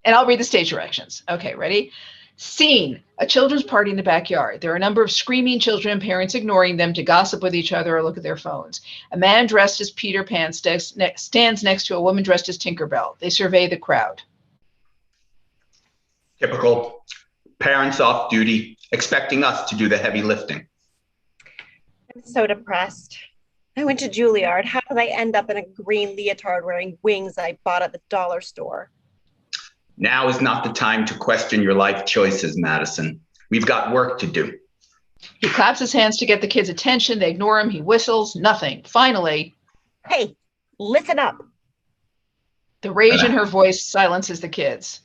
And I'll read the stage directions. Okay, ready? Scene, a children's party in the backyard. There are a number of screaming children and parents ignoring them to gossip with each other or look at their phones. A man dressed as Peter Pan stands next to a woman dressed as Tinkerbell. They survey the crowd. Typical. Parents off duty, expecting us to do the heavy lifting. I'm so depressed. I went to Juilliard. How did I end up in a green leotard wearing wings I bought at the dollar store? Now is not the time to question your life choices, Madison. We've got work to do. He claps his hands to get the kids' attention. They ignore him. He whistles. Nothing. Finally, hey, listen up. The rage in her voice silences the kids.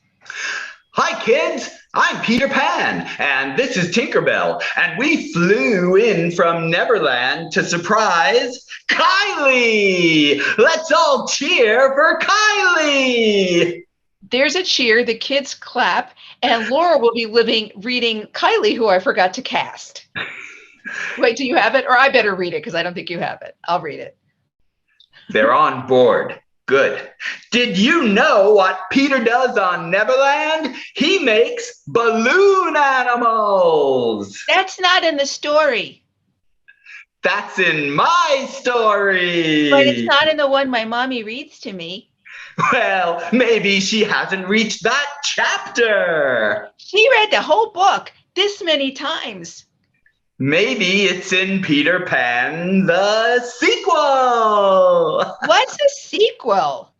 Hi, kids. I'm Peter Pan, and this is Tinkerbell, and we flew in from Neverland to surprise Kylie. Let's all cheer for Kylie. There's a cheer, the kids clap, and Laura will be reading Kylie, who I forgot to cast. Wait, do you have it? Or I better read it because I don't think you have it. I'll read it. They're on board. Good. Did you know what Peter does on Neverland? He makes balloon animals. That's not in the story. That's in my story. But it's not in the one my mommy reads to me. Well, maybe she hasn't reached that chapter. She read the whole book this many times. Maybe it's in Peter Pan, the sequel. What's a sequel?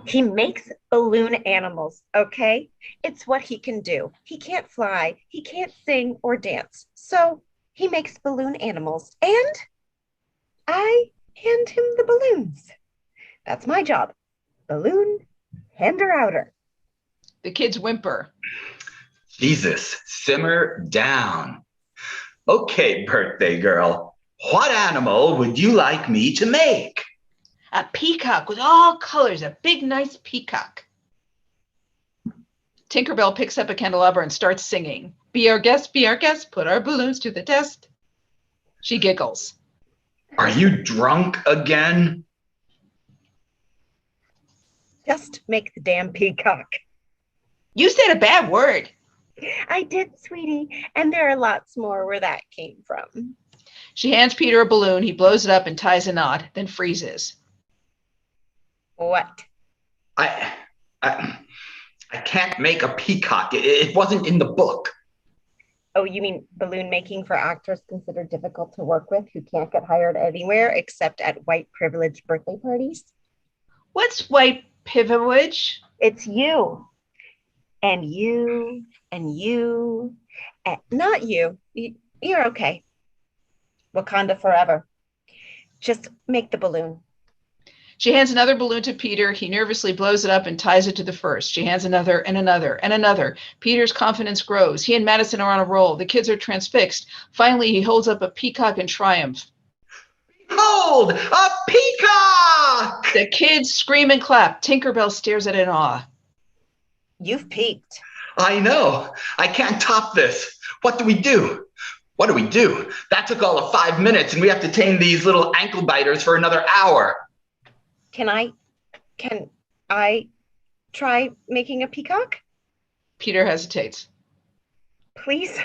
He makes balloon animals, okay? It's what he can do. He can't fly, he can't sing or dance. So he makes balloon animals, and I hand him the balloons. That's my job. Balloon hander outer. The kids whimper. Jesus, simmer down. Okay, birthday girl, what animal would you like me to make? A peacock with all colors, a big, nice peacock. Tinkerbell picks up a candelabra and starts singing. Be our guest, put our balloons to the test. She giggles. Are you drunk again? Just make the damn peacock. You said a bad word. I did, sweetie, and there are lots more where that came from. She hands Peter a balloon. He blows it up and ties a knot, then freezes. What? I can't make a peacock. It wasn't in the book. Oh, you mean balloon making for actors considered difficult to work with who can't get hired anywhere except at white privileged birthday parties? What's white privilege? It's you. And you, and you, and not you. You're okay. Wakanda forever. Just make the balloon. She hands another balloon to Peter. He nervously blows it up and ties it to the first. She hands another and another and another. Peter's confidence grows. He and Madison are on a roll. The kids are transfixed. Finally, he holds up a peacock in triumph. Behold, a peacock! The kids scream and clap. Tinkerbell stares at it in awe. You've peaked. I know. I can't top this. What do we do? What do we do? That took all of 5 minutes, and we have to tame these little ankle biters for another hour. Can I try making a peacock? Peter hesitates. Please?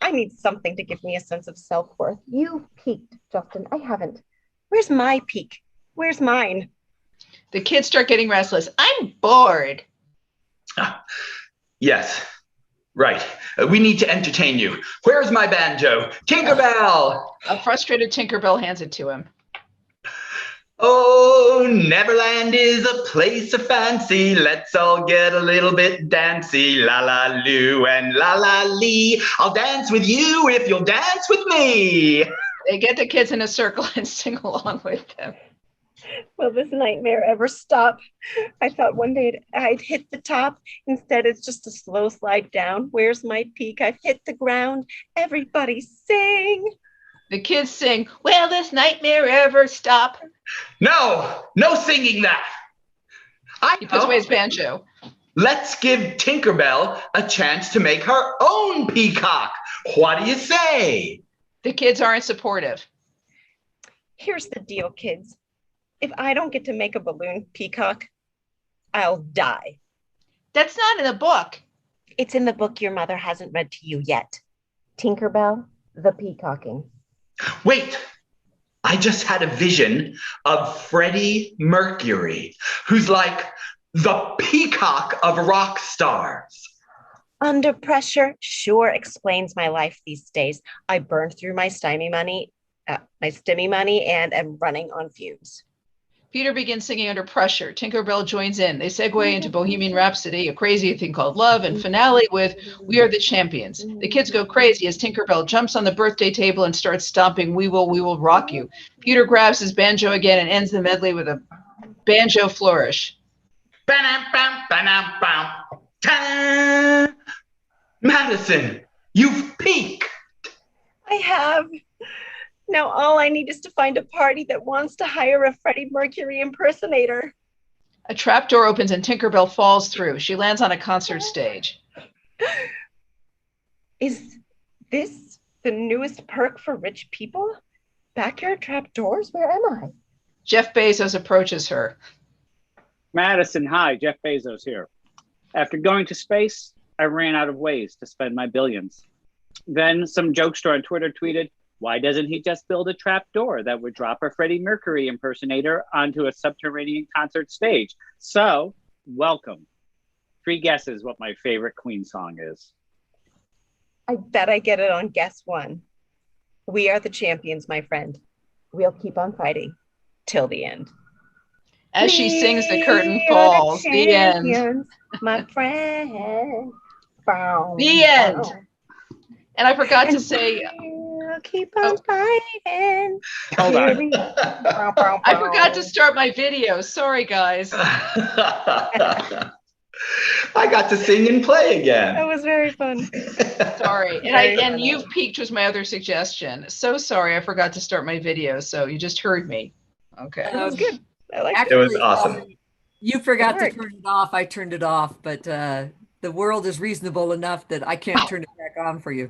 I need something to give me a sense of self-worth. You peaked, Justin. I haven't. Where's my peak? Where's mine? The kids start getting restless. I'm bored. Yes, right. We need to entertain you. Where's my banjo? Tinkerbell! A frustrated Tinkerbell hands it to him. Oh, Neverland is a place of fancy. Let's all get a little bit dancy. La la loo and la la lee. I'll dance with you if you'll dance with me. They get the kids in a circle and sing along with them. Will this nightmare ever stop? I thought one day I'd hit the top. Instead, it's just a slow slide down. Where's my peak? I've hit the ground. Everybody sing. The kids sing, will this nightmare ever stop? No singing that. He puts away his banjo. Let's give Tinkerbell a chance to make her own peacock. What do you say? The kids aren't supportive. Here's the deal, kids. If I don't get to make a balloon peacock, I'll die. That's not in the book. It's in the book your mother hasn't read to you yet. Tinkerbell, the Peacocking. Wait, I just had a vision of Freddie Mercury, who's like the peacock of rock stars. Under pressure sure explains my life these days. I burned through my STEMI money, and am running on fumes. Peter begins singing Under Pressure. Tinkerbell joins in. They segue into Bohemian Rhapsody, A Crazy Thing Called Love, and finale with We Are the Champions. The kids go crazy as Tinkerbell jumps on the birthday table and starts stomping We Will Rock You. Peter grabs his banjo again and ends the medley with a banjo flourish. Madison, you've peaked. I have. Now all I need is to find a party that wants to hire a Freddie Mercury impersonator. A trapdoor opens and Tinkerbell falls through. She lands on a concert stage. Is this the newest perk for rich people? Backyard trapdoors? Where am I? Jeff Bezos approaches her. Madison, hi, Jeff Bezos here. After going to space, I ran out of ways to spend my billions. Then some jokester on Twitter tweeted, why doesn't he just build a trap door that would drop a Freddie Mercury impersonator onto a subterranean concert stage? So, welcome. 3 guesses what my favorite Queen song is. I bet I get it on guess 1. We are the champions, my friend. We'll keep on fighting till the end. As she sings, the curtain falls. The end. My friend. The end. And I forgot to say, we'll keep on fighting. Hold on. I forgot to start my video. Sorry, guys. I got to sing and play again. That was very fun. Sorry. And You've Peaked was my other suggestion. So sorry, I forgot to start my video. So you just heard me. Okay. That was good. I like it. It was awesome. You forgot to turn it off. I turned it off, but the world is reasonable enough that I can't turn it back on for you.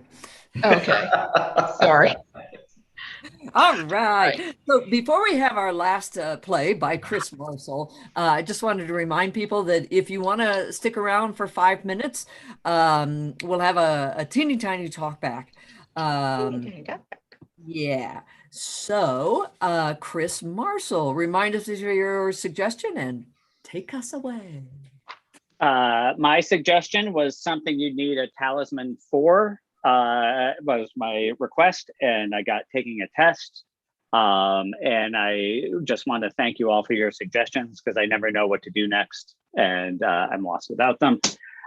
Okay. Sorry. All right. So before we have our last play by Chris Marcel, I just wanted to remind people that if you want to stick around for 5 minutes, we'll have a teeny tiny talk back. Yeah. So Chris Marcel, remind us of your suggestion and take us away. My suggestion was something you'd need a talisman for, was my request, and I got taking a test. And I just want to thank you all for your suggestions because I never know what to do next, and I'm lost without them.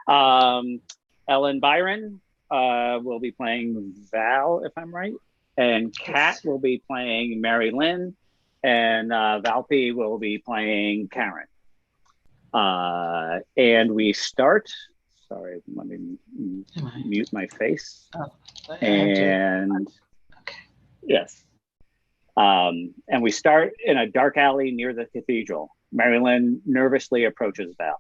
Ellen Byron will be playing Val, if I'm right, and Kat will be playing Mary Lynn, and Valpy will be playing Karen. And we start, sorry, let me mute my face. And okay. Yes. And we start in a dark alley near the cathedral. Mary Lynn nervously approaches Val.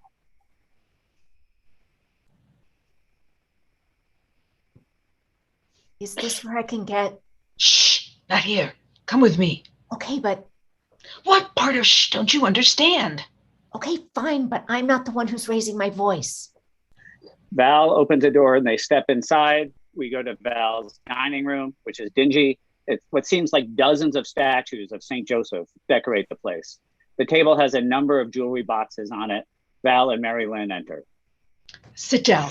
Is this where I can get? Shh, not here. Come with me. Okay, but. What part of shh don't you understand? Okay, fine, but I'm not the one who's raising my voice. Val opens a door and they step inside. We go to Val's dining room, which is dingy. It's what seems like dozens of statues of St. Joseph decorate the place. The table has a number of jewelry boxes on it. Val and Mary Lynn enter. Sit down.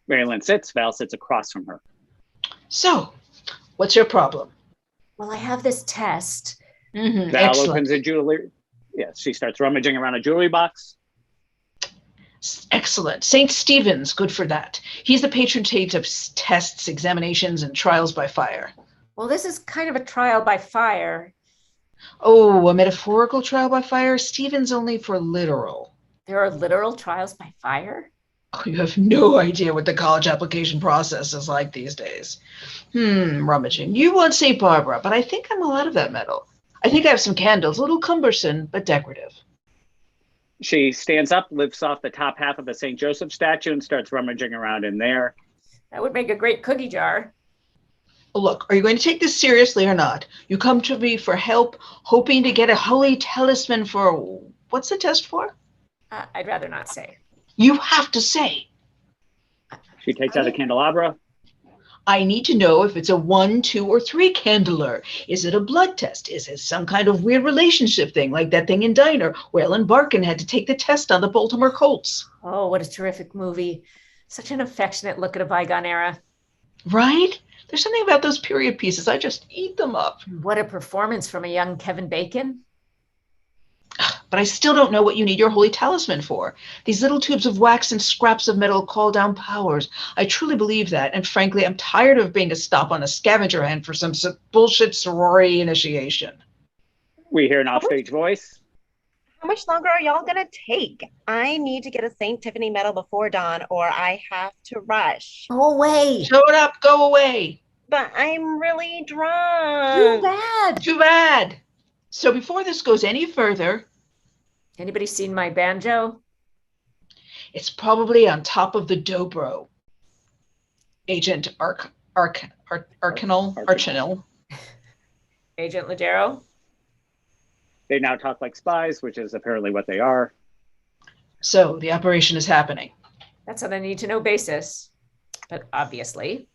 Mary Lynn sits. Val sits across from her. So, what's your problem? Well, I have this test. Mm-hmm. Val Excellent. opens a jewelry. Yes, she starts rummaging around a jewelry box. Excellent. St. Stephen's, good for that. He's the patron saint of tests, examinations, and trials by fire. Well, this is kind of a trial by fire. Oh, a metaphorical trial by fire? Stephen's only for literal. There are literal trials by fire? Oh, you have no idea what the college application process is like these days. Rummaging. You want St. Barbara, but I think I'm all out of that metal. I think I have some candles, a little cumbersome, but decorative. She stands up, lifts off the top half of the St. Joseph statue and starts rummaging around in there. That would make a great cookie jar. Look, are you going to take this seriously or not? You come to me for help, hoping to get a holy talisman for, what's the test for? I'd rather not say. You have to say. She takes out a candelabra. I need to know if it's a 1, 2, or 3 candeler. Is it a blood test? Is it some kind of weird relationship thing, like that thing in Diner where Ellen Barkin had to take the test on the Baltimore Colts? Oh, what a terrific movie. Such an affectionate look at a bygone era. Right? There's something about those period pieces. I just eat them up. What a performance from a young Kevin Bacon. But I still don't know what you need your holy talisman for. These little tubes of wax and scraps of metal call down powers. I truly believe that. And frankly, I'm tired of being a stop on a scavenger hunt for some bullshit sorority initiation. We hear an offstage voice. How much longer are y'all gonna take? I need to get a St. Tiffany medal before dawn or I have to rush. Go away. Show it up, go away. But I'm really drunk. Too bad. Too bad. So before this goes any further, anybody seen my banjo? It's probably on top of the dobro. Agent Archinal. Agent Ladero? They now talk like spies, which is apparently what they are. So the operation is happening. That's on a need-to-know basis. But obviously,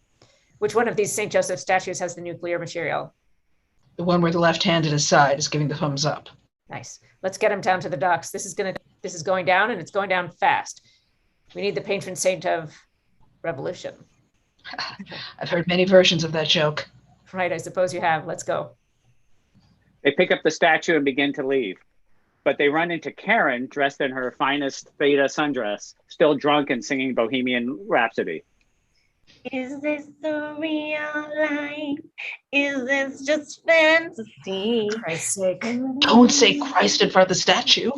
which one of these St. Joseph statues has the nuclear material? The one where the left hand at his side is giving the thumbs up. Nice. Let's get him down to the docks. This is going down, and it's going down fast. We need the patron saint of revolution. I've heard many versions of that joke. Right, I suppose you have. Let's go. They pick up the statue and begin to leave. But they run into Karen, dressed in her finest Theta sundress, still drunk and singing Bohemian Rhapsody. Is this the real life? Is this just fantasy? Christ's sake. Don't say Christ in front of the statue.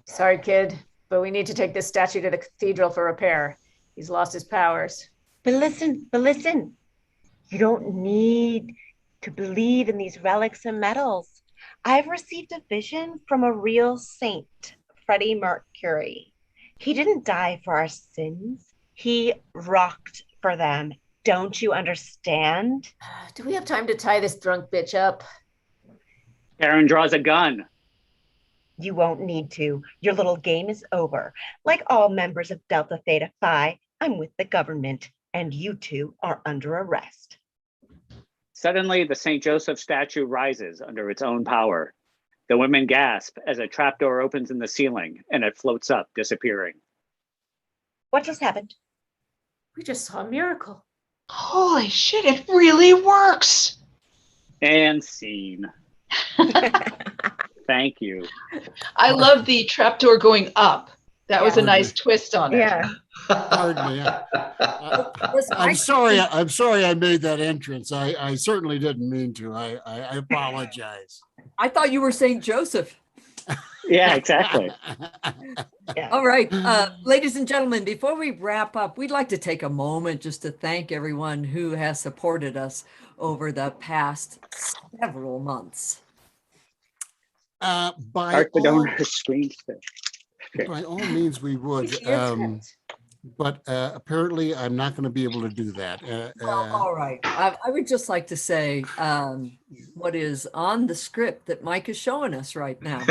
Sorry, kid, but we need to take this statue to the cathedral for repair. He's lost his powers. But listen. You don't need to believe in these relics and medals. I've received a vision from a real saint, Freddie Mercury. He didn't die for our sins. He rocked for them. Don't you understand? Do we have time to tie this drunk bitch up? Karen draws a gun. You won't need to. Your little game is over. Like all members of Delta Theta Phi, I'm with the government, and you two are under arrest. Suddenly, the St. Joseph statue rises under its own power. The women gasp as a trapdoor opens in the ceiling and it floats up, disappearing. What just happened? We just saw a miracle. Holy shit, it really works. And scene. Thank you. I love the trapdoor going up. That was a nice twist on it. Yeah. Pardon me. I'm sorry I made that entrance. I certainly didn't mean to. I apologize. I thought you were St. Joseph. Yeah, exactly. All right, ladies and gentlemen, before we wrap up, we'd like to take a moment just to thank everyone who has supported us over the past several months. By all means, we would. But apparently, I'm not going to be able to do that. All right. I would just like to say what is on the script that Mike is showing us right now.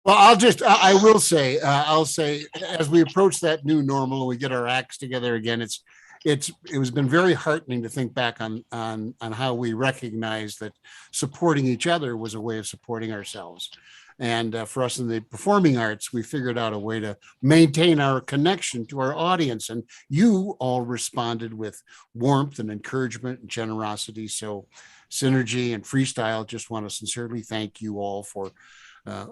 Well, I will say, I'll say, as we approach that new normal and we get our acts together again, it has been very heartening to think back on how we recognize that supporting each other was a way of supporting ourselves. And for us in the performing arts, we figured out a way to maintain our connection to our audience. And you all responded with warmth and encouragement and generosity. So Synergy and Freestyle just want to sincerely thank you all for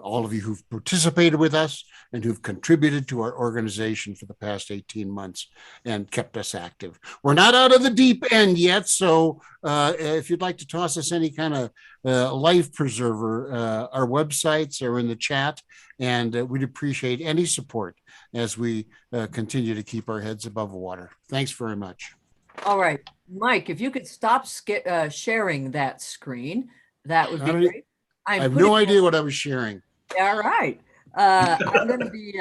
all of you who've participated with us and who've contributed to our organization for the past 18 months and kept us active. We're not out of the deep end yet, so if you'd like to toss us any kind of life preserver, our websites are in the chat, and we'd appreciate any support as we continue to keep our heads above water. Thanks very much. All right, Mike, if you could stop sharing that screen, that would be great. I have no idea what I was sharing. All right. I'm going to be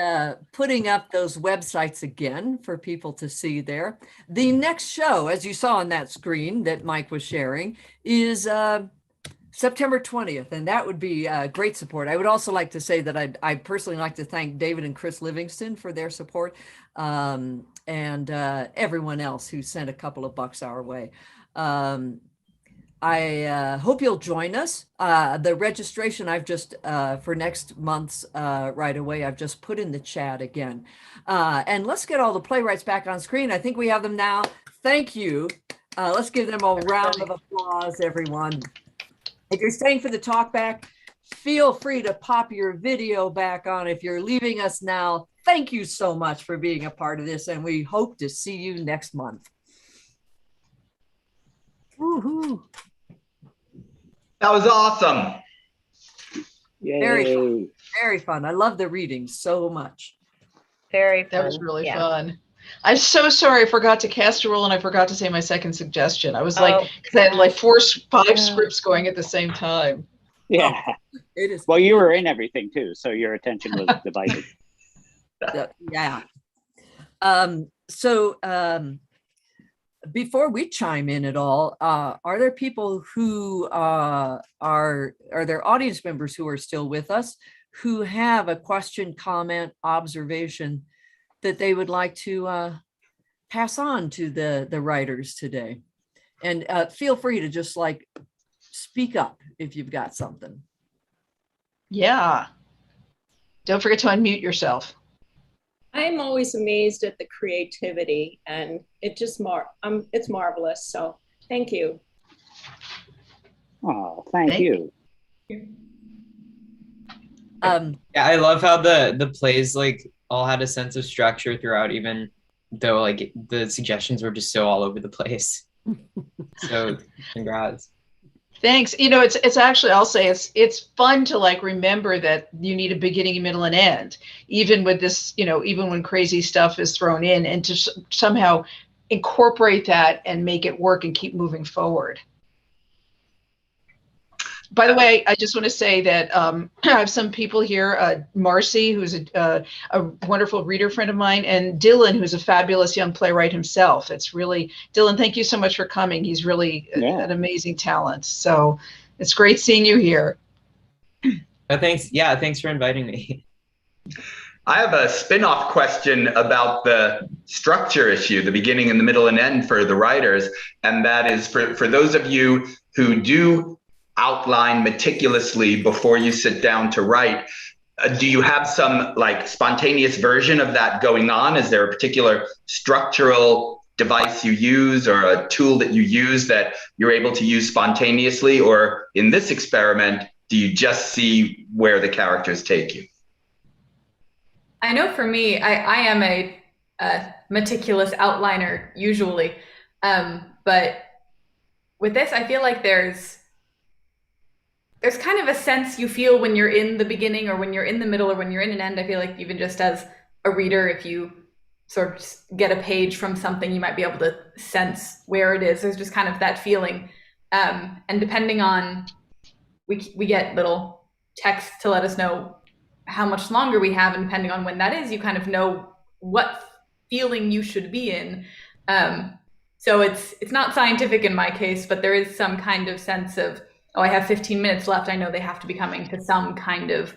putting up those websites again for people to see there. The next show, as you saw on that screen that Mike was sharing, is September 20th, and that would be great support. I would also like to say that I'd personally like to thank David and Chris Livingston for their support, and everyone else who sent a couple of bucks our way. I hope you'll join us. The registration I've just, for next month's right away, I've just put in the chat again. And let's get all the playwrights back on screen. I think we have them now. Thank you. Let's give them a round of applause, everyone. If you're staying for the talk back, feel free to pop your video back on. If you're leaving us now, thank you so much for being a part of this, and we hope to see you next month. Woohoo! That was awesome. Very fun. Very fun. I love the reading so much. Very fun. That was really fun. I'm so sorry I forgot to cast a roll and I forgot to say my second suggestion. I was like, 'cause I had like 5 scripts going at the same time. Yeah. It is. Well, you were in everything too, so your attention was divided. Yeah. Before we chime in at all, are there people who are there audience members who are still with us who have a question, comment, observation that they would like to pass on to the writers today? And feel free to just like speak up if you've got something. Yeah. Don't forget to unmute yourself. I'm always amazed at the creativity, and it just it's marvelous. So thank you. Oh, thank you. Yeah, I love how the plays like all had a sense of structure throughout, even though like the suggestions were just so all over the place. So congrats. Thanks. You know, it's actually, I'll say it's fun to like remember that you need a beginning, middle, and end, even with this, you know, even when crazy stuff is thrown in, and to somehow incorporate that and make it work and keep moving forward. By the way, I just want to say that I have some people here, Marcy, who's a wonderful reader friend of mine, and Dylan, who's a fabulous young playwright himself. It's really, Dylan, thank you so much for coming. He's really an amazing talent. So it's great seeing you here. Thanks. Yeah, thanks for inviting me. I have a spin-off question about the structure issue, the beginning and the middle and end for the writers. And that is for those of you who do outline meticulously before you sit down to write, do you have some like spontaneous version of that going on? Is there a particular structural device you use or a tool that you use that you're able to use spontaneously? Or in this experiment, do you just see where the characters take you? I know for me, I am a meticulous outliner usually, but with this, I feel like there's kind of a sense you feel when you're in the beginning or when you're in the middle or when you're in an end. I feel like even just as a reader, if you sort of get a page from something, you might be able to sense where it is. There's just kind of that feeling. And depending on, we get little text to let us know how much longer we have, and depending on when that is, you kind of know what feeling you should be in. So it's not scientific in my case, but there is some kind of sense of, oh, I have 15 minutes left. I know they have to be coming to some kind of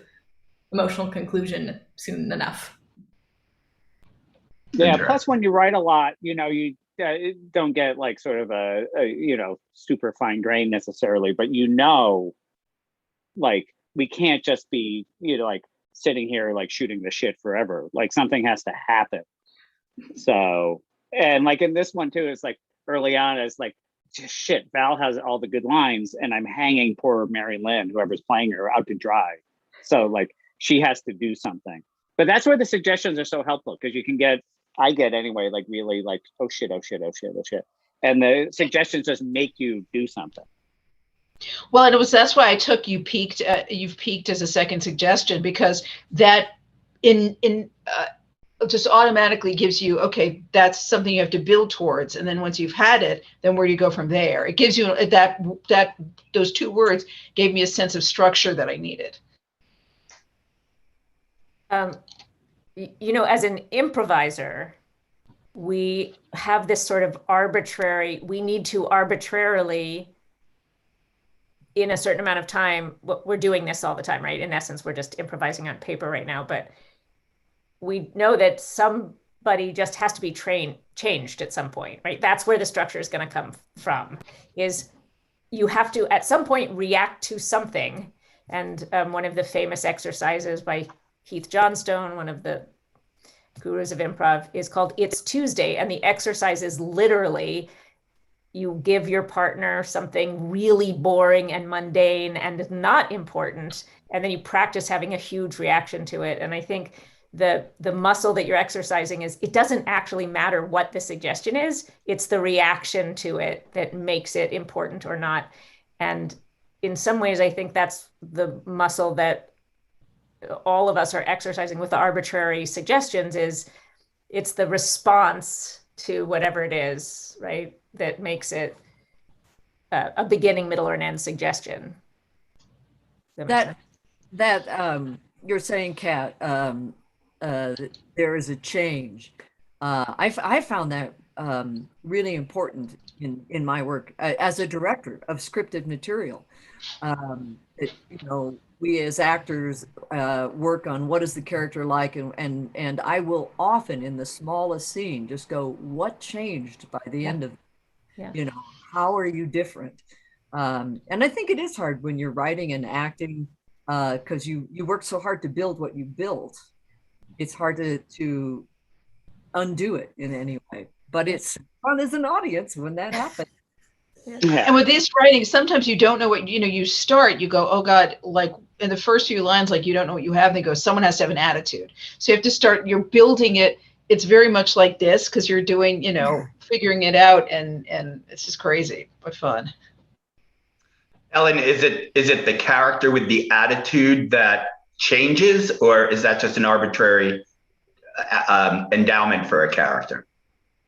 emotional conclusion soon enough. Yeah. Plus, when you write a lot, you know, you don't get like sort of a you know, super fine grain necessarily, but you know, like we can't just be, you know, like sitting here like shooting the shit forever. Like something has to happen. So, and like in this one too, it's like early on, it's like, shit, Val has all the good lines and I'm hanging poor Mary Lynn, whoever's playing her, out to dry. So like she has to do something. But that's where the suggestions are so helpful, because you can get, I get anyway, like really like, oh shit, oh shit, oh shit, oh shit. And the suggestions just make you do something. Well, and that's why I took you've peaked as a second suggestion, because that just automatically gives you, okay, that's something you have to build towards. And then once you've had it, then where do you go from there? It gives you those two words gave me a sense of structure that I needed. You know, as an improviser, we have this sort of arbitrary, we need to arbitrarily in a certain amount of time, we're doing this all the time, right? In essence, we're just improvising on paper right now, but we know that somebody just has to be changed at some point, right? That's where the structure is going to come from, is you have to at some point react to something. And one of the famous exercises by Heath Johnstone, one of the gurus of improv, is called It's Tuesday. And the exercise is literally, you give your partner something really boring and mundane and not important, and then you practice having a huge reaction to it. And I think the muscle that you're exercising is, it doesn't actually matter what the suggestion is, it's the reaction to it that makes it important or not. And in some ways, I think that's the muscle that all of us are exercising with the arbitrary suggestions, is it's the response to whatever it is, right, that makes it a beginning, middle, or an end suggestion. That you're saying, Kat, there is a change. I found that really important in my work as a director of scripted material. We as actors work on what is the character like, and I will often in the smallest scene just go, what changed by the end of it? How are you different? And I think it is hard when you're writing and acting, because you work so hard to build what you built. It's hard to undo it in any way, but it's fun as an audience when that happens. Yeah. And with this writing, sometimes you don't know what, you start, you go, oh God, like in the first few lines, like you don't know what you have. They go, someone has to have an attitude. So you have to start, you're building it. It's very much like this, because you're doing, figuring it out, and it's just crazy, but fun. Ellen, is it the character with the attitude that changes, or is that just an arbitrary endowment for a character?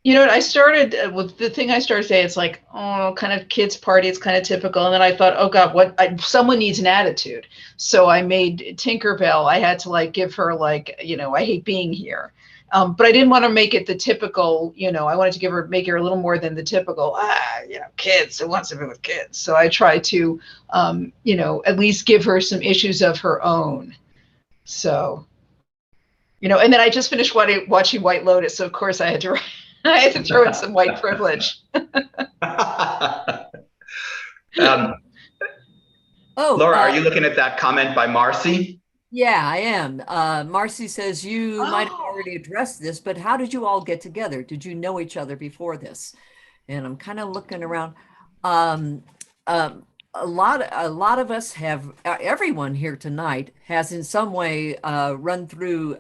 I started with the thing I started saying, it's like, oh, kind of kids party. It's kind of typical. And then I thought, oh God, someone needs an attitude. So I made Tinkerbell. I had to like give her like, I hate being here. But I didn't want to make it the typical, I wanted to make her a little more than the typical, kids, who wants to be with kids. So I tried to, at least give her some issues of her own. So, and then I just finished watching White Lotus. So of course I had to throw in some white privilege. Laura, are you looking at that comment by Marcy? Yeah, I am. Marcy says, you might have already addressed this, but how did you all get together? Did you know each other before this? And I'm kind of looking around. A lot of us have, everyone here tonight has in some way run through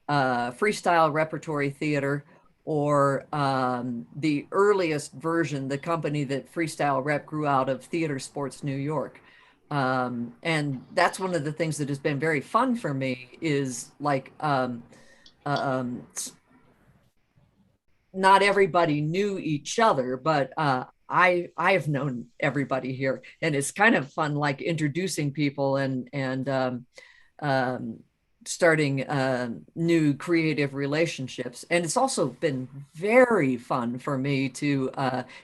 freestyle repertory theater, or the earliest version, the company that Freestyle Rep grew out of, Theater Sports New York. And that's one of the things that has been very fun for me, is like, not everybody knew each other, but I've known everybody here, and it's kind of fun, like introducing people and starting new creative relationships. And it's also been very fun for me to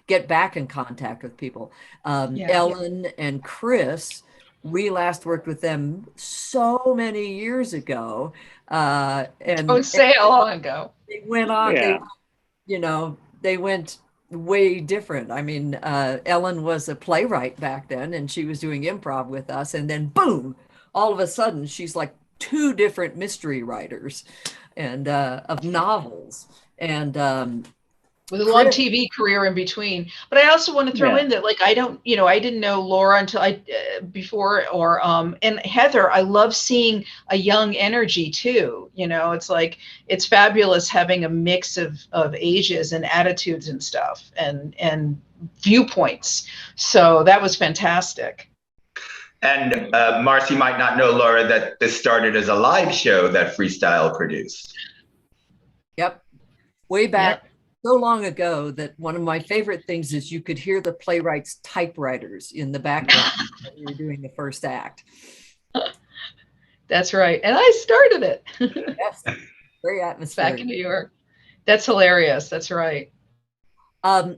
get back in contact with people. Ellen and Chris, we last worked with them so many years ago. And don't say how long ago. They went on, they went way different. I mean, Ellen was a playwright back then, and she was doing improv with us, and then boom, all of a sudden she's like 2 different mystery writers and of novels, and with a long TV career in between. But I also want to throw in that, like, I didn't know Laura until and Heather. I love seeing a young energy too. It's like, it's fabulous having a mix of ages and attitudes and stuff and viewpoints. So that was fantastic. And Marcy might not know, Laura, that this started as a live show that Freestyle produced. Yep. Way back so long ago that one of my favorite things is you could hear the playwrights' typewriters in the background when you were doing the first act. That's right. And I started it. Yes. Very atmospheric. Back in New York. That's hilarious. That's right.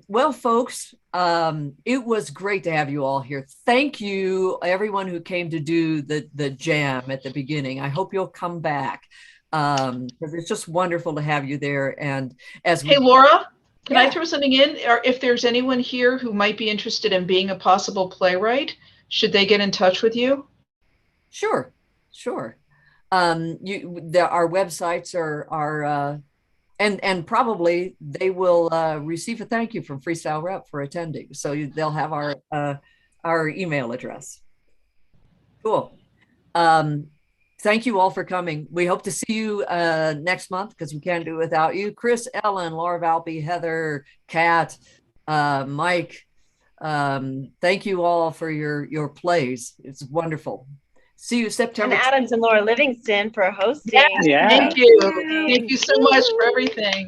Well, folks, it was great to have you all here. Thank you, everyone who came to do the jam at the beginning. I hope you'll come back because it's just wonderful to have you there. And as Hey, Laura, can I throw something in? Or if there's anyone here who might be interested in being a possible playwright, should they get in touch with you? Sure. Our websites are and probably they will receive a thank you from Freestyle Rep for attending. So they'll have our email address. Cool. Thank you all for coming. We hope to see you next month because we can't do it without you. Chris, Ellen, Laura Valpy, Heather, Kat, Mike. Thank you all for your plays. It's wonderful. See you September. And Adams and Laura Livingston for hosting. Thank you. Thank you so much for everything.